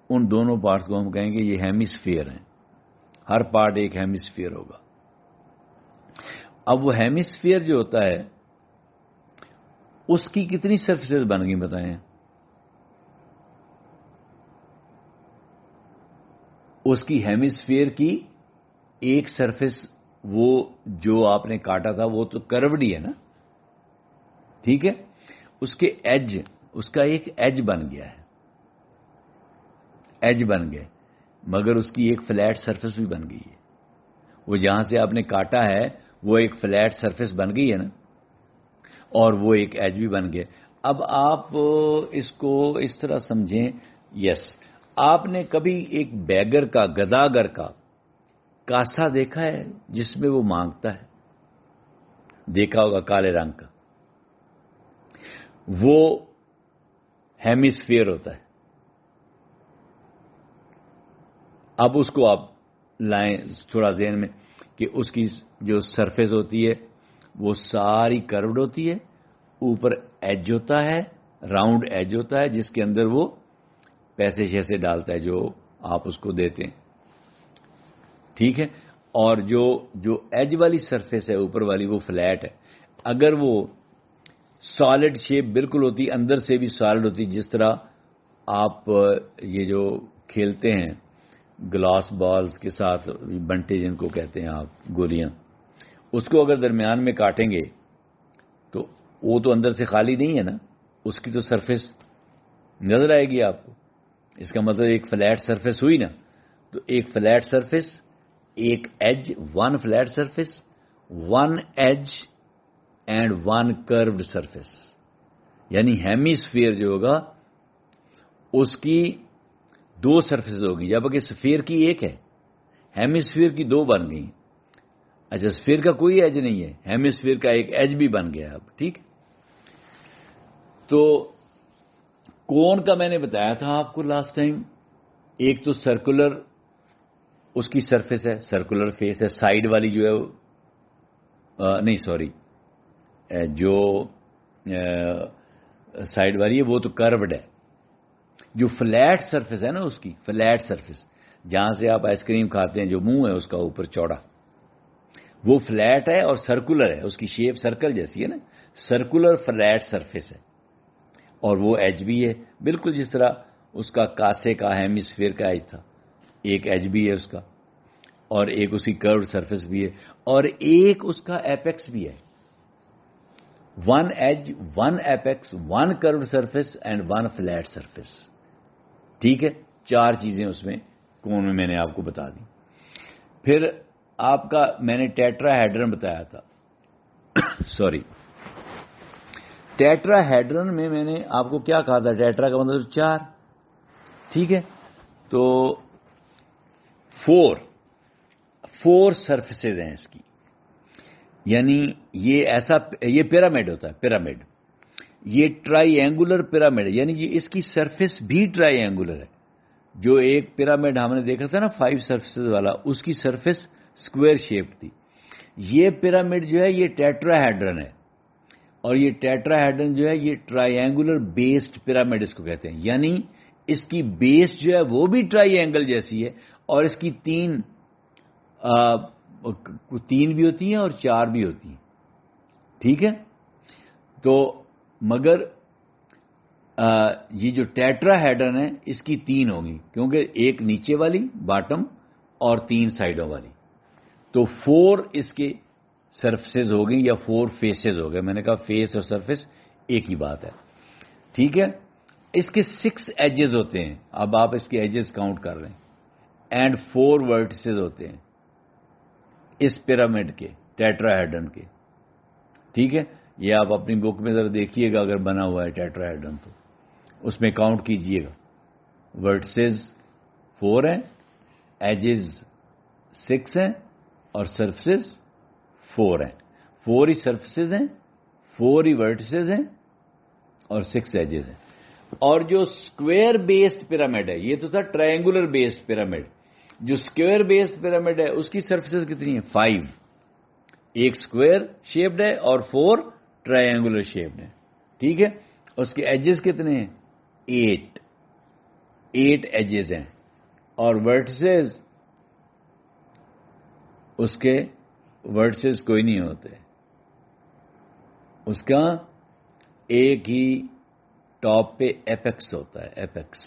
ان دونوں پارٹس کو ہم کہیں گے یہ ہیمیسفیئر ہیں. ہر پارٹ ایک ہیمیسفیئر ہوگا. اب وہ ہیمیسفیئر جو ہوتا ہے اس کی کتنی سرفیسز بن گئی بتائیں؟ اس کی ہیمیسفیئر کی ایک سرفیس، وہ جو آپ نے کاٹا تھا وہ تو کروڈ ہی ہے نا. ٹھیک ہے. اس کے ایج، اس کا ایک ایج بن گیا ہے، ایج بن گئے، مگر اس کی ایک فلیٹ سرفیس بھی بن گئی ہے. وہ جہاں سے آپ نے کاٹا ہے وہ ایک فلیٹ سرفیس بن گئی ہے نا، اور وہ ایک ایج بھی بن گئے. اب آپ اس کو اس طرح سمجھیں. یس، آپ نے کبھی ایک بیگر کا، گداگر کا کاسا دیکھا ہے جس میں وہ مانگتا ہے؟ دیکھا ہوگا، کالے رنگ کا. وہ ہیمیسفیئر ہوتا ہے. اب اس کو آپ لائیں تھوڑا ذہن میں کہ اس کی جو سرفیس ہوتی ہے وہ ساری کروڈ ہوتی ہے، اوپر ایج ہوتا ہے، راؤنڈ ایج ہوتا ہے جس کے اندر وہ پیسے شیسے ڈالتا ہے جو آپ اس کو دیتے ہیں. ٹھیک ہے. اور جو ایج والی سرفیس ہے اوپر والی وہ فلیٹ ہے. اگر وہ سالڈ شیپ بالکل ہوتی، اندر سے بھی سالڈ ہوتی، جس طرح آپ یہ جو کھیلتے ہیں گلاس بالز کے ساتھ، بنٹے جن کو کہتے ہیں آپ، گولیاں، اس کو اگر درمیان میں کاٹیں گے تو وہ تو اندر سے خالی نہیں ہے نا، اس کی تو سرفیس نظر آئے گی آپ کو. اس کا مطلب ایک فلیٹ سرفیس ہوئی نا. تو ایک فلیٹ سرفیس، ایک edge, one flat surface, one edge and one curved surface. یعنی ہیمیسفیئر جو ہوگا اس کی دو سرفیس ہوگی، جبکہ سفیر کی ایک ہے، ہیمیسفیئر کی دو بن گئی. اچھا، سفیر کا کوئی ایج نہیں ہے، ہیمیسفیئر کا ایک ایج بھی بن گیا اب. ٹھیک. تو کون کا میں نے بتایا تھا آپ کو لاسٹ ٹائم. ایک تو سرکولر اس کی سرفیس ہے، سرکولر فیس ہے. سائیڈ والی جو ہے نہیں سوری، جو سائیڈ والی ہے وہ تو کروڈ ہے. جو فلیٹ سرفیس ہے نا اس کی فلیٹ سرفیس، جہاں سے آپ آئس کریم کھاتے ہیں جو منہ ہے اس کا اوپر چوڑا، وہ فلیٹ ہے اور سرکولر ہے. اس کی شیپ سرکل جیسی ہے نا، سرکولر فلیٹ سرفیس ہے. اور وہ ایج بھی ہے، بالکل جس طرح اس کا کاسے کا ہیمیسفیئر کا ایج تھا، ایک ایج بھی ہے اس کا، اور ایک اس کی کروڈ سرفیس بھی ہے، اور ایک اس کا ایپیکس بھی ہے. One edge, one apex, one curved surface and one flat surface. ٹھیک ہے. چار چیزیں اس میں کون میں نے آپ کو بتا دی. پھر آپ کا میں نے ٹیٹرا ہیڈرن بتایا تھا. سوری، ٹیٹرا ہیڈرن میں نے آپ کو کیا کہا تھا؟ ٹیٹرا کا مطلب چار. ٹھیک ہے. تو فور سرفیسز ہیں اس کی. یعنی یہ پیرامڈ ہوتا ہے. پیرامڈ یہ ٹرائی اینگولر پیرامڈ ہے، یعنی یہ اس کی سرفیس بھی ٹرائی اینگولر ہے. جو ایک پیرامڈ ہم نے دیکھا تھا نا 5 سرفیسز والا، اس کی سرفیس اسکوائر شیپ تھی. یہ پیرامڈ جو ہے یہ ٹیٹرا ہیڈرن ہے، اور یہ ٹیٹرا ہیڈرن جو ہے یہ ٹرائی اینگولر بیسڈ پیرامڈ اس کو کہتے ہیں. یعنی اس کی بیس جو ہے وہ بھی ٹرائی اینگل جیسی ہے، اور اس کی تین بھی ہوتی ہیں اور چار بھی ہوتی ہیں. ٹھیک ہے. تو مگر یہ جو ٹیٹرا ہیڈرن ہے اس کی تین ہوگی، کیونکہ ایک نیچے والی باٹم اور تین سائڈوں والی. تو 4 اس کے سرفیسز ہو گئی یا 4 فیسز ہو گئے. میں نے کہا فیس اور سرفیس ایک ہی بات ہے. ٹھیک ہے. اس کے 6 ایجز ہوتے ہیں. اب آپ اس کے ایجز کاؤنٹ کر رہے ہیں. اینڈ 4 ورٹسز ہوتے ہیں اس پیرامڈ کے، ٹیٹراہیڈرن کے. ٹھیک ہے، یہ آپ اپنی بک میں ذرا دیکھیے گا، اگر بنا ہوا ہے ٹیٹراہیڈرن تو اس میں کاؤنٹ کیجئے گا. ورٹسز 4 ہیں، ایجز 6 ہیں، اور سرفسز 4 ہیں. 4 ہی سرفسز ہیں، 4 ہی ورٹسز ہیں، اور 6 ایجز ہیں. اور جو اسکوئر بیسڈ پیرامڈ ہے، یہ تو تھا ٹرائنگولر بیسڈ پیرامڈ. جو اسکوئر بیسڈ پیرامڈ ہے اس کی سرفسز کتنی ہیں؟ 5. ایک اسکوئر شیپڈ ہے اور 4 ٹرائنگولر شیپڈ ہے. ٹھیک ہے، اس کے ایجز کتنے ہیں؟ 8 ایجز ہیں. اور ورٹسز، اس کے ورٹسز کوئی نہیں ہوتے، اس کا ایک ہی ٹاپ پہ ایپیکس ہوتا ہے، ایپیکس.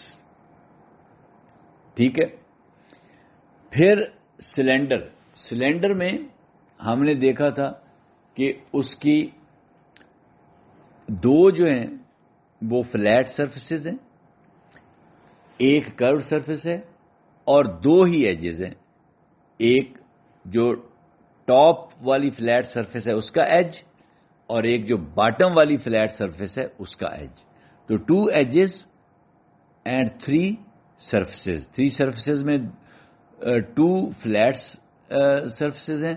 ٹھیک ہے، پھر سلینڈر میں ہم نے دیکھا تھا کہ اس کی 2 جو ہیں وہ فلیٹ سرفیسز ہیں، ایک کرو سرفیس ہے، اور 2 ہی ایجز ہیں. ایک جو ٹاپ والی فلیٹ سرفیس ہے اس کا ایج، اور ایک جو باٹم والی فلیٹ سرفیس ہے اس کا ایج. تو 2 ایجز اینڈ 3 سرفیسز. 3 سرفیسز میں 2 فلیٹ سرفیسز ہیں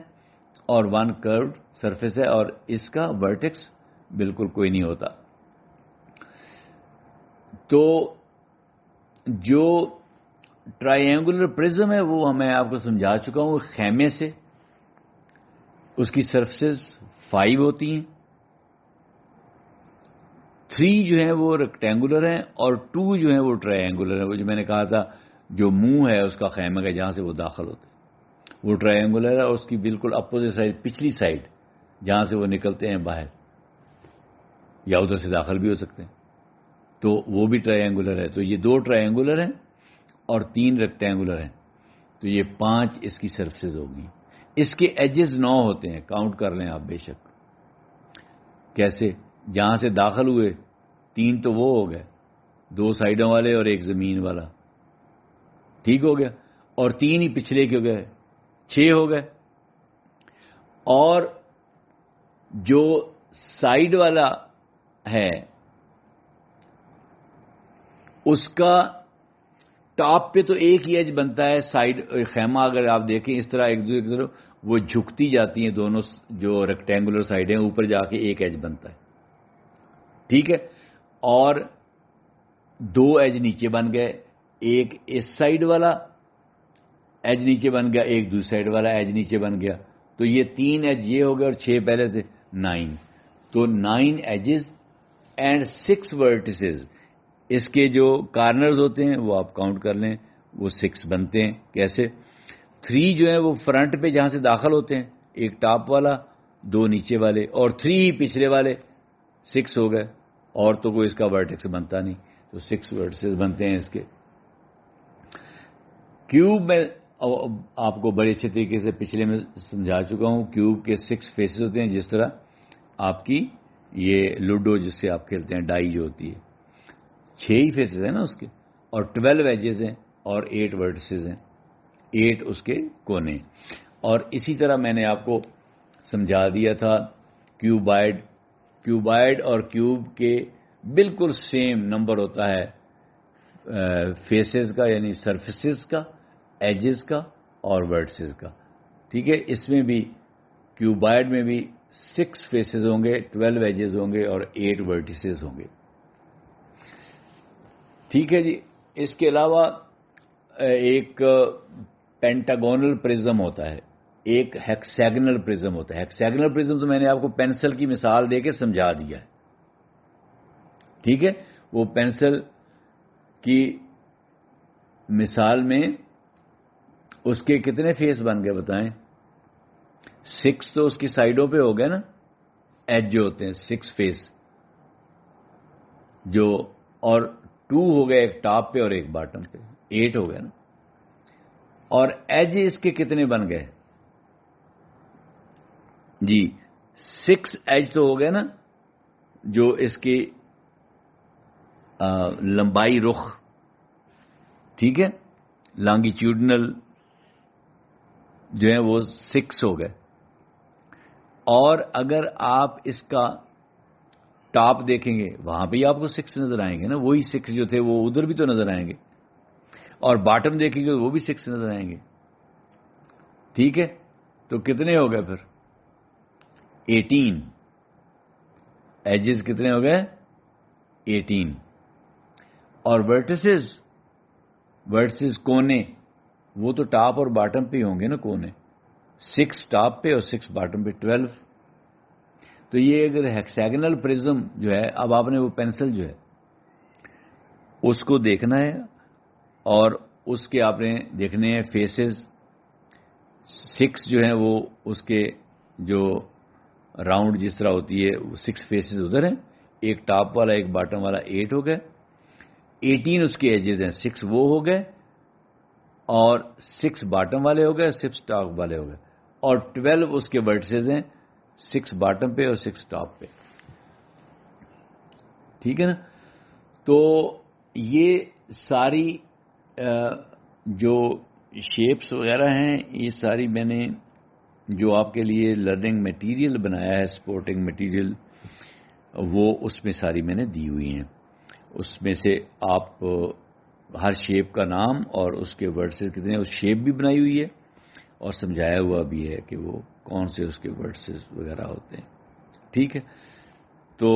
اور 1 کروڈ سرفیس ہے، اور اس کا ورٹیکس بالکل کوئی نہیں ہوتا. تو جو ٹرائنگولر پرزم ہے وہ میں آپ کو سمجھا چکا ہوں. خیمے سے اس کی سرفیسز 5 ہوتی ہیں، 3 جو ہیں وہ ریکٹینگولر ہیں، اور 2 جو ہیں وہ ٹرائنگولر ہیں. وہ جو میں نے کہا تھا جو منہ ہے اس کا خیمے کا جہاں سے وہ داخل ہوتے ہیں وہ ٹرائنگولر ہے، اور اس کی بالکل اپوزٹ سائڈ، پچھلی سائڈ جہاں سے وہ نکلتے ہیں باہر یا ادھر سے داخل بھی ہو سکتے ہیں، تو وہ بھی ٹرائنگولر ہے. تو یہ 2 ٹرائنگولر ہیں اور 3 ریکٹینگولر ہیں. تو یہ 5 اس کی سرفیسز ہوگی. اس کے ایجز 9 ہوتے ہیں، کاؤنٹ کر لیں آپ بے شک. کیسے؟ جہاں سے داخل ہوئے 3 تو وہ ہو گئے، 2 سائڈوں والے اور ایک زمین والا. ٹھیک ہو گیا. اور 3 ہی پچھلے کے ہو گئے، 6 ہو گئے. اور جو سائڈ والا ہے اس کا ٹاپ پہ تو ایک ہی ایج بنتا ہے. سائڈ خیمہ اگر آپ دیکھیں اس طرح ایک دوسرے کی طرف وہ جھکتی جاتی ہیں، دونوں جو ریکٹینگولر سائڈیں اوپر جا کے ایک ایج بنتا ہے. ٹھیک ہے، اور 2 ایج نیچے بن گئے، ایک اس سائڈ والا ایج نیچے بن گیا، ایک دوسری سائڈ والا ایج نیچے بن گیا. تو یہ 3 ایج یہ ہو گئے اور 6 پہلے تھے، 9. تو 9 ایجز اینڈ 6 ورٹسز. اس کے جو کارنرز ہوتے ہیں وہ آپ کاؤنٹ کر لیں، وہ 6 بنتے ہیں. کیسے؟ 3 جو ہیں وہ فرنٹ پہ جہاں سے داخل ہوتے ہیں، ایک ٹاپ والا، 2 نیچے والے، اور 3 ہی پچھلے والے، 6 ہو گئے. اور تو کوئی اس کا ورٹیکس بنتا نہیں، تو 6 ورٹسز بنتے ہیں اس کے. کیوب میں آپ کو بڑے اچھے طریقے سے پچھلے میں سمجھا چکا ہوں. کیوب کے 6 فیسز ہوتے ہیں، جس طرح آپ کی یہ لوڈو جس سے آپ کھیلتے ہیں، ڈائی جو ہوتی ہے، 6 ہی فیسز ہیں نا اس کے، اور 12 ایجز ہیں اور 8 ورٹسز ہیں، 8 اس کے کونے. اور اسی طرح میں نے آپ کو سمجھا دیا تھا کیوبائڈ اور کیوب کے بالکل سیم نمبر ہوتا ہے فیسز کا، یعنی سرفیسز کا، ایجز کا اور ورٹسز کا. ٹھیک ہے، اس میں بھی کیوبائڈ میں بھی 6 فیسز ہوں گے، 12 ایجز ہوں گے اور 8 ورٹسز ہوں گے. ٹھیک ہے جی. اس کے علاوہ ایک پینٹاگونل پرزم ہوتا ہے، ایک ہیکسیگنل پرزم ہوتا ہے. ہیکسیگنل پرزم تو میں نے آپ کو پینسل کی مثال دے کے سمجھا دیا ہے. ٹھیک ہے، وہ پینسل کی مثال میں اس کے کتنے فیس بن گئے بتائیں؟ 6 تو اس کی سائڈوں پہ ہو گئے نا، ایج جو ہوتے ہیں 6 فیس جو، اور 2 ہو گئے ایک ٹاپ پہ اور ایک باٹم پہ، 8 ہو گئے نا. اور ایج اس کے کتنے بن گئے جی؟ 6 ایج تو ہو گئے نا، جو اس کی لمبائی رخ. ٹھیک ہے، لانگیچیوڈنل جو ہے وہ 6 ہو گئے، اور اگر آپ اس کا ٹاپ دیکھیں گے وہاں پہ آپ کو 6 نظر آئیں گے نا، وہی 6 جو تھے وہ ادھر بھی تو نظر آئیں گے، اور باٹم دیکھیں گے وہ بھی 6 نظر آئیں گے. ٹھیک ہے، تو کتنے ہو گئے پھر؟ 18. ایجز کتنے ہو گئے؟ 18. اور ورٹسز کونے، وہ تو ٹاپ اور باٹم پہ ہی ہوں گے نا کونے، 6 ٹاپ پہ اور 6 باٹم پہ، 12. تو یہ اگر ہیکساگنل پرزم جو ہے، اب آپ نے وہ پینسل جو ہے اس کو دیکھنا ہے، اور اس کے آپ نے دیکھنے ہیں فیسز. 6 جو ہیں وہ اس کے جو راؤنڈ جس طرح ہوتی ہے، وہ 6 فیسز ادھر ہیں، ایک ٹاپ والا ایک باٹم والا، 8 ہو گئے. 18 اس کے ایجز ہیں، 6 وہ ہو گئے، اور 6 باٹم والے ہو گئے، 6 ٹاپ والے ہو گئے، اور 12 اس کے ورٹسز ہیں، 6 باٹم پہ اور 6 ٹاپ پہ. ٹھیک ہے نا؟ تو یہ ساری جو شیپس وغیرہ ہیں، یہ ساری میں نے جو آپ کے لیے لرننگ میٹیریل بنایا ہے، سپورٹنگ میٹیریل، وہ اس میں ساری میں نے دی ہوئی ہیں. اس میں سے آپ ہر شیپ کا نام اور اس کے ورڈسز کتنے، اس شیپ بھی بنائی ہوئی ہے اور سمجھایا ہوا بھی ہے کہ وہ کون سے اس کے ورڈسز وغیرہ ہوتے ہیں. ٹھیک ہے، تو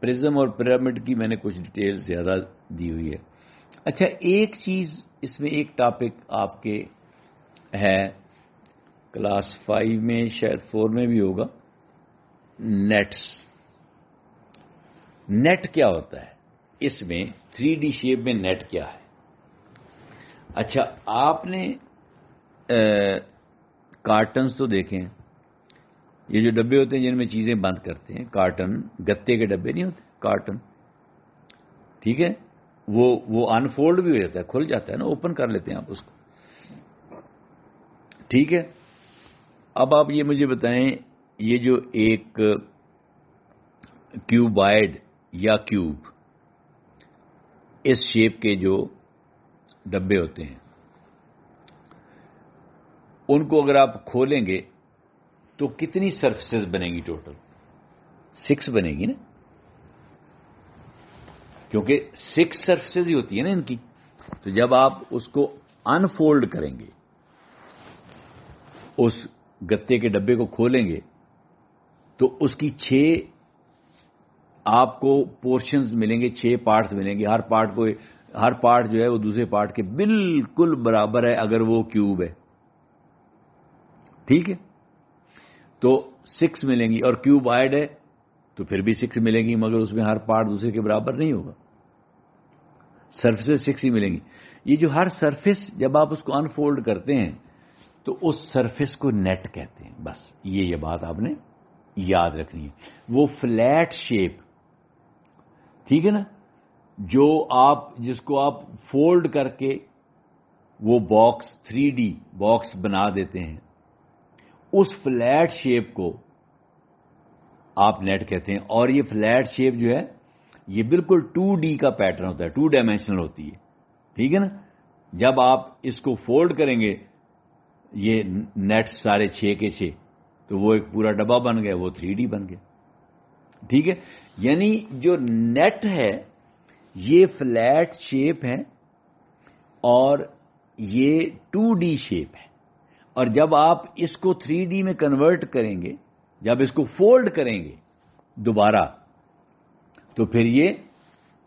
پرزم اور پیرامڈ کی میں نے کچھ ڈیٹیل زیادہ دی ہوئی ہے. اچھا، ایک چیز اس میں، ایک ٹاپک آپ کے ہے کلاس 5 میں، شاید 4 میں بھی ہوگا، نیٹس. نیٹ کیا ہوتا ہے؟ اس میں 3D شیپ میں نیٹ کیا ہے؟ اچھا، آپ نے کارٹنز تو دیکھیں، یہ جو ڈبے ہوتے ہیں جن میں چیزیں بند کرتے ہیں، کارٹن، گتے کے ڈبے نہیں ہوتے، کارٹن. ٹھیک ہے، وہ انفولڈ بھی ہو جاتا ہے، کھل جاتا ہے نا، اوپن کر لیتے ہیں آپ اس کو. ٹھیک ہے، اب آپ یہ مجھے بتائیں، یہ جو ایک کیوبائڈ یا کیوب، اس شیپ کے جو ڈبے ہوتے ہیں، ان کو اگر آپ کھولیں گے تو کتنی سرفیسز بنے گی ٹوٹل؟ 6 بنے گی نا، کیونکہ 6 سرفیسز ہی ہوتی ہیں نا ان کی. تو جب آپ اس کو انفولڈ کریں گے، اس گتے کے ڈبے کو کھولیں گے، تو اس کی 6 آپ کو پورشنز ملیں گے، 6 پارٹس ملیں گے. ہر پارٹ جو ہے وہ دوسرے پارٹ کے بالکل برابر ہے اگر وہ کیوب ہے. ٹھیک ہے، تو 6 ملیں گی، اور کیوب آئڈ ہے تو پھر بھی 6 ملیں گی، مگر اس میں ہر پارٹ دوسرے کے برابر نہیں ہوگا. سرفیسز 6 ہی ملیں گی. یہ جو ہر سرفیس جب آپ اس کو انفولڈ کرتے ہیں تو اس سرفیس کو نیٹ کہتے ہیں. بس یہ بات آپ نے یاد رکھنی ہے. وہ فلیٹ شیپ، ٹھیک ہے نا، جس کو آپ فولڈ کر کے وہ باکس 3D باکس بنا دیتے ہیں، اس فلیٹ شیپ کو آپ نیٹ کہتے ہیں. اور یہ فلیٹ شیپ جو ہے یہ بالکل 2D کا پیٹرن ہوتا ہے، 2 ڈائمینشنل ہوتی ہے. ٹھیک ہے نا، جب آپ اس کو فولڈ کریں گے یہ نیٹ سارے 6 کے 6، تو وہ ایک پورا ڈبہ بن گیا، وہ 3D بن گیا. ٹھیک ہے، یعنی جو نیٹ ہے یہ فلیٹ شیپ ہے اور یہ 2D شیپ ہے. اور جب آپ اس کو 3D میں کنورٹ کریں گے، جب اس کو فولڈ کریں گے دوبارہ، تو پھر یہ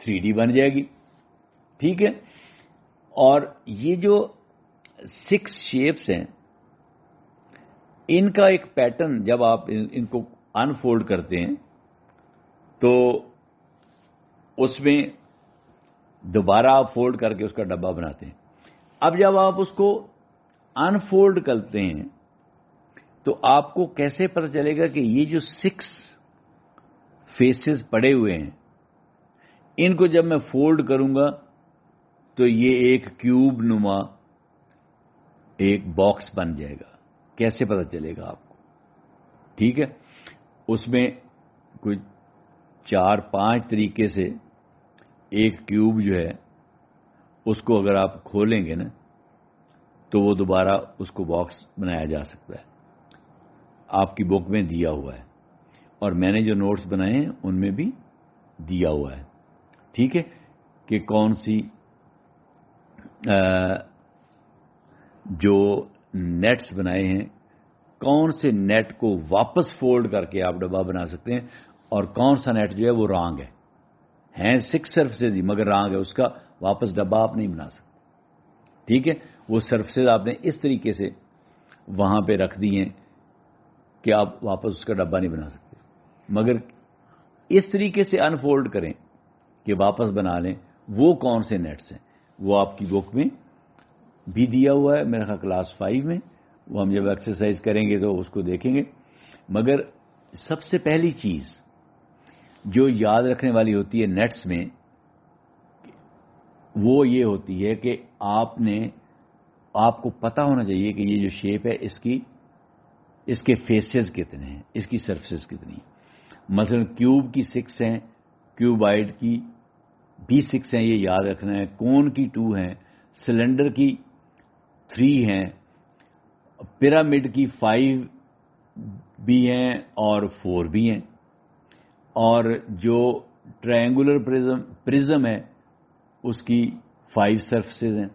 3D بن جائے گی. ٹھیک ہے، اور یہ جو 6 شیپس ہیں ان کا ایک پیٹرن، جب آپ ان کو انفولڈ کرتے ہیں تو اس میں دوبارہ آپ فولڈ کر کے اس کا ڈبہ بناتے ہیں. اب جب آپ اس کو انفولڈ کرتے ہیں تو آپ کو کیسے پتہ چلے گا کہ یہ جو 6 فیسز پڑے ہوئے ہیں ان کو جب میں فولڈ کروں گا تو یہ ایک کیوب نما ایک باکس بن جائے گا؟ کیسے پتہ چلے گا آپ کو؟ ٹھیک ہے، اس میں کوئی 4-5 طریقے سے ایک کیوب جو ہے اس کو اگر آپ کھولیں گے نا تو وہ دوبارہ اس کو باکس بنایا جا سکتا ہے. آپ کی بک میں دیا ہوا ہے اور میں نے جو نوٹس بنائے ہیں ان میں بھی دیا ہوا ہے. ٹھیک ہے کہ کون سی جو نیٹس بنائے ہیں, کون سے نیٹ کو واپس فولڈ کر کے آپ ڈبہ بنا سکتے ہیں اور کون سا نیٹ جو ہے وہ رانگ ہے. ہیں 6 سرفسز ہی مگر رانگ ہے, اس کا واپس ڈبہ آپ نہیں بنا سکتے. ٹھیک ہے, وہ سرفسز آپ نے اس طریقے سے وہاں پہ رکھ دی ہیں کہ آپ واپس اس کا ڈبہ نہیں بنا سکتے, مگر اس طریقے سے انفولڈ کریں کہ واپس بنا لیں. وہ کون سے نیٹس ہیں وہ آپ کی بک میں بھی دیا ہوا ہے, میرا خیال کلاس 5 میں. وہ ہم جب ایکسرسائز کریں گے تو اس کو دیکھیں گے. مگر سب سے پہلی چیز جو یاد رکھنے والی ہوتی ہے نیٹس میں وہ یہ ہوتی ہے کہ آپ کو پتا ہونا چاہیے کہ یہ جو شیپ ہے اس کے فیسز کتنے ہیں, اس کی سرفسز کتنی ہیں. مثلا کیوب کی 6 ہیں, کیوبائڈ کی بھی 6 ہیں, یہ یاد رکھنا ہے. کون کی 2 ہیں, سلنڈر کی 3 ہیں, پیرامڈ کی 5 بھی ہیں اور 4 بھی ہیں, اور جو ٹرائنگولر پرزم ہے اس کی 5 سرفسز ہیں.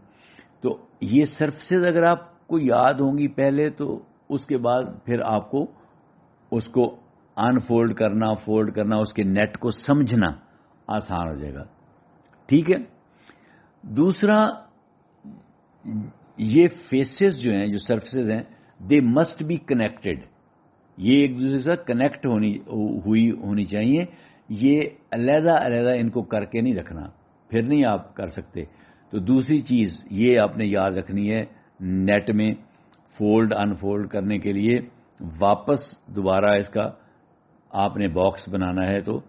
تو یہ سرفسز اگر آپ کو یاد ہوں گی پہلے تو اس کے بعد پھر آپ کو اس کو انفولڈ کرنا, فولڈ کرنا, اس کے نیٹ کو سمجھنا آسان ہو جائے گا. ٹھیک ہے. دوسرا, یہ فیسز جو ہیں, جو سرفسز ہیں, دے مسٹ بی کنیکٹڈ. یہ ایک دوسرے سے کنیکٹ ہونی چاہیے. یہ علیحدہ علیحدہ ان کو کر کے نہیں رکھنا, پھر نہیں آپ کر سکتے. تو دوسری چیز یہ آپ نے یاد رکھنی ہے, نیٹ میں فولڈ انفولڈ کرنے کے لیے واپس دوبارہ اس کا آپ نے باکس بنانا ہے تو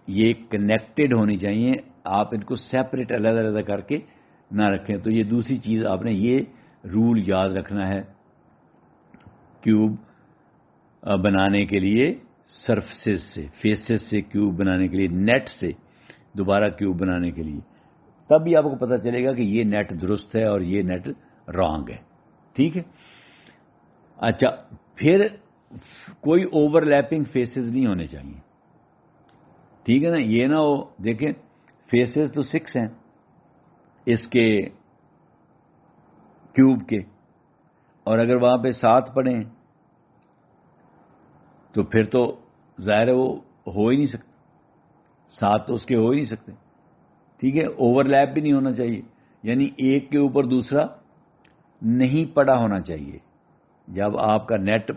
یہ کنیکٹڈ ہونی چاہیے. آپ ان کو سیپریٹ علیحدہ علیحدہ کر کے نہ رکھیں. تو یہ دوسری چیز آپ نے یہ رول یاد رکھنا ہے کیوب بنانے کے لیے. سرفسز سے, فیسز سے کیوب بنانے کے لیے, نیٹ سے دوبارہ کیوب بنانے کے لیے, تب بھی آپ کو پتہ چلے گا کہ یہ نیٹ درست ہے اور یہ نیٹ رانگ ہے. ٹھیک ہے. اچھا, پھر کوئی اوور لیپنگ فیسز نہیں ہونے چاہیے. ٹھیک ہے نا. یہ نہ ہو, دیکھیں فیسز تو 6 ہیں اس کے کیوب کے, اور اگر وہاں پہ 7 پڑیں تو پھر تو ظاہر ہے وہ ہو ہی نہیں سکتے. 7 تو اس کے ہو ہی نہیں سکتے. ٹھیک ہے. اوور لیپ بھی نہیں ہونا چاہیے, یعنی ایک کے اوپر دوسرا نہیں پڑا ہونا چاہیے. جب آپ کا نیٹ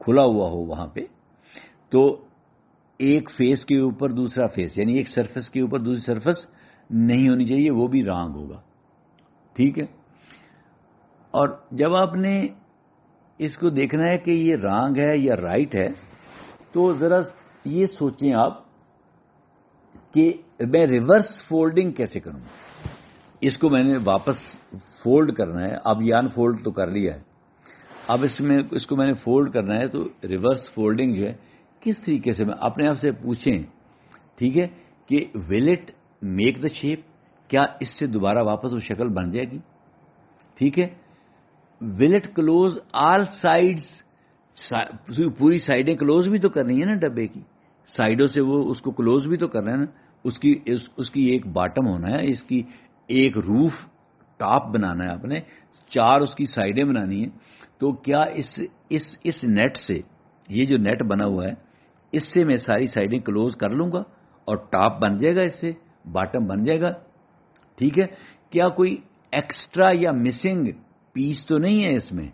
کھلا ہوا ہو وہاں پہ تو ایک فیس کے اوپر دوسرا فیس, یعنی ایک سرفس کے اوپر دوسری سرفس نہیں ہونی چاہیے, وہ بھی رانگ ہوگا. ٹھیک ہے. اور جب آپ نے اس کو دیکھنا ہے کہ یہ رانگ ہے یا رائٹ ہے تو ذرا یہ سوچیں آپ کہ میں ریورس فولڈنگ کیسے کروں. اس کو میں نے واپس فولڈ کرنا ہے. اب یہ انفولڈ تو کر لیا ہے, اب اس کو میں نے فولڈ کرنا ہے. تو ریورس فولڈنگ جو ہے کس طریقے سے, میں اپنے آپ سے پوچھیں. ٹھیک ہے, کہ will it make the shape, کیا اس سے دوبارہ واپس وہ شکل بن جائے گی. ٹھیک ہے. Will it close all sides, پوری سائڈیں کلوز بھی تو کرنی ہے نا ڈبے کی, سائڈوں سے وہ اس کو کلوز بھی تو کرنا ہے نا. اس کی ایک باٹم ہونا ہے, اس کی ایک روف ٹاپ بنانا ہے آپ نے, 4 اس کی سائڈیں بنانی ہیں. تو کیا اس نیٹ سے, یہ جو نیٹ بنا ہوا ہے اس سے میں ساری سائڈیں کلوز کر لوں گا اور ٹاپ بن جائے گا, اس سے باٹم بن جائے گا. ٹھیک ہے. کیا کوئی ایکسٹرا یا مسنگ پیس تو نہیں ہے اس میں.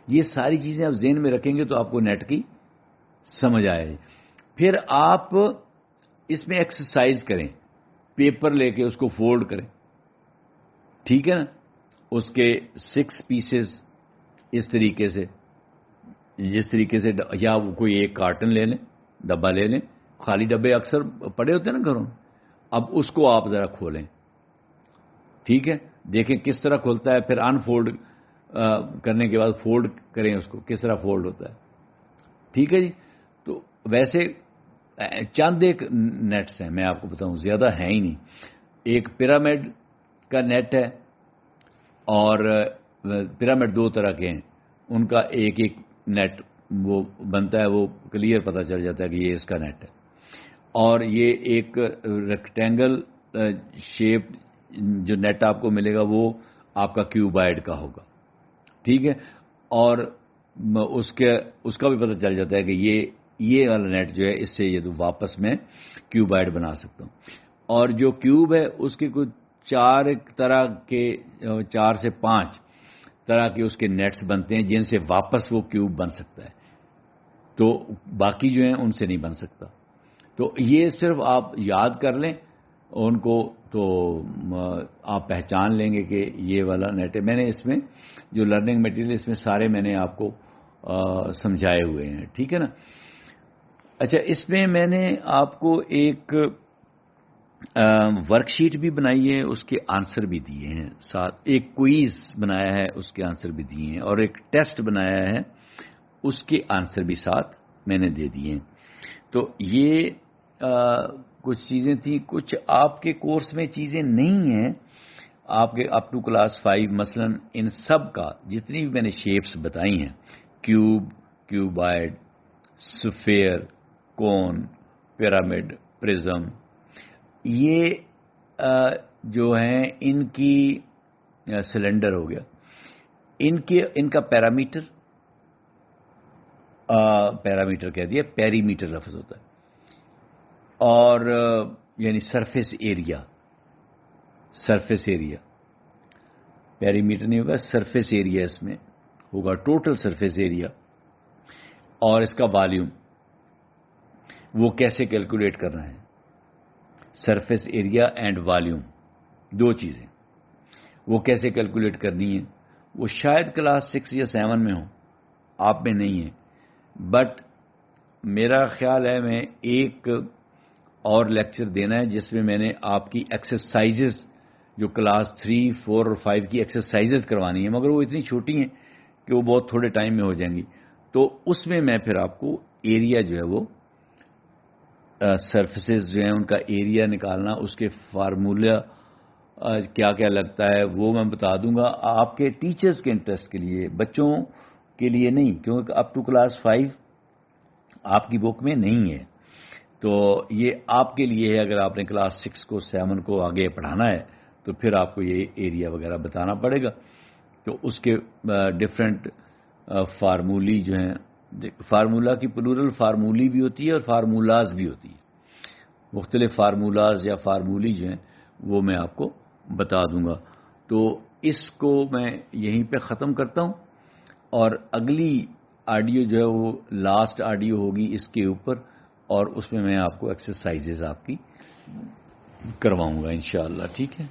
یہ ساری چیزیں آپ ذہن میں رکھیں گے تو آپ کو نیٹ کی سمجھ آئے. پھر آپ اس میں ایکسرسائز کریں, پیپر لے کے اس کو فولڈ کریں. ٹھیک ہے نا. اس کے 6 پیسز اس طریقے سے, جس طریقے سے, یا کوئی ایک کارٹن لے لیں, ڈبہ لے لیں, خالی ڈبے اکثر پڑے ہوتے ہیں نا گھروں. اب اس کو آپ ذرا کھولیں. ٹھیک ہے. دیکھیں کس طرح کھلتا ہے, پھر انفولڈ کرنے کے بعد فولڈ کریں اس کو, کس طرح فولڈ ہوتا ہے. ٹھیک ہے جی. تو ویسے چند ایک نیٹس ہیں, میں آپ کو بتاؤں, زیادہ ہیں ہی نہیں. ایک پیرامڈ کا نیٹ ہے، اور پیرامڈ دو طرح کے ہیں، ان کا ایک ایک نیٹ وہ بنتا ہے، وہ کلیئر پتہ چل جاتا ہے کہ یہ اس کا نیٹ ہے. اور یہ ایک ریکٹینگل شیپ جو نیٹ آپ کو ملے گا وہ آپ کا کیوبائڈ کا ہوگا، ٹھیک ہے. اور اس کا بھی پتہ چل جاتا ہے کہ یہ والا نیٹ جو ہے اس سے یہ تو واپس میں کیوبائڈ بنا سکتا ہوں. اور جو کیوب ہے اس کے کچھ 4 سے 5 طرح کے اس کے نیٹس بنتے ہیں جن سے واپس وہ کیوب بن سکتا ہے، تو باقی جو ہیں ان سے نہیں بن سکتا. تو یہ صرف آپ یاد کر لیں ان کو، تو آپ پہچان لیں گے کہ یہ والا نیٹ ہے. میں نے اس میں جو لرننگ میٹیریل اس میں سارے میں نے آپ کو سمجھائے ہوئے ہیں، ٹھیک ہے نا. اچھا، اس میں میں نے آپ کو ایک ورک شیٹ بھی بنائی ہے، اس کے آنسر بھی دیے ہیں ساتھ. ایک کوئز بنایا ہے، اس کے آنسر بھی دیے ہیں، اور ایک ٹیسٹ بنایا ہے، اس کے آنسر بھی ساتھ میں نے دے دیے ہیں. تو یہ کچھ چیزیں تھیں. کچھ آپ کے کورس میں چیزیں نہیں ہیں آپ کے اپ ٹو کلاس 5. مثلا ان سب کا جتنی بھی میں نے شیپس بتائی ہیں، کیوب، کیوبائڈ، سفیر، کون، پیرامڈ، پرزم، یہ جو ہیں ان کی سلنڈر ہو گیا، ان کا پیرامیٹر کہہ دیا، پیریمیٹر لفظ ہوتا ہے، اور یعنی سرفیس ایریا، پیریمیٹر نہیں ہوگا، سرفیس ایریا اس میں ہوگا، ٹوٹل سرفیس ایریا. اور اس کا والیوم وہ کیسے کیلکولیٹ کرنا ہے، سرفیس ایریا اینڈ والیوم دو چیزیں، وہ کیسے کیلکولیٹ کرنی ہے. وہ شاید کلاس 6 یا 7 میں ہو، آپ میں نہیں ہے، بٹ میرا خیال ہے میں ایک اور لیکچر دینا ہے جس میں نے آپ کی ایکسرسائزز جو کلاس 3، 4 اور 5 کی ایکسرسائزز کروانی ہیں، مگر وہ اتنی چھوٹی ہیں کہ وہ بہت تھوڑے ٹائم میں ہو جائیں گی. تو اس میں پھر آپ کو ایریا جو ہے وہ سرفیسز جو ہیں ان کا ایریا نکالنا، اس کے فارمولا کیا کیا لگتا ہے وہ میں بتا دوں گا آپ کے ٹیچرز کے انٹرسٹ کے لیے، بچوں کے لیے نہیں، کیونکہ اپ ٹو کلاس 5 آپ کی بک میں نہیں ہے. تو یہ آپ کے لیے ہے، اگر آپ نے کلاس 6 کو 7 کو آگے پڑھانا ہے تو پھر آپ کو یہ ایریا وغیرہ بتانا پڑے گا. تو اس کے ڈفرینٹ فارمولی جو ہیں، فارمولا کی پلورل فارمولی بھی ہوتی ہے اور فارمولاز بھی ہوتی ہے. مختلف فارمولاز یا فارمولی جو ہیں وہ میں آپ کو بتا دوں گا. تو اس کو میں یہیں پہ ختم کرتا ہوں، اور اگلی آڈیو جو ہے وہ لاسٹ آڈیو ہوگی اس کے اوپر، اور اس میں آپ کو ایکسرسائزز آپ کی کرواؤں گا انشاءاللہ. ٹھیک ہے،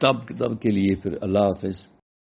تب کے لیے پھر اللہ حافظ.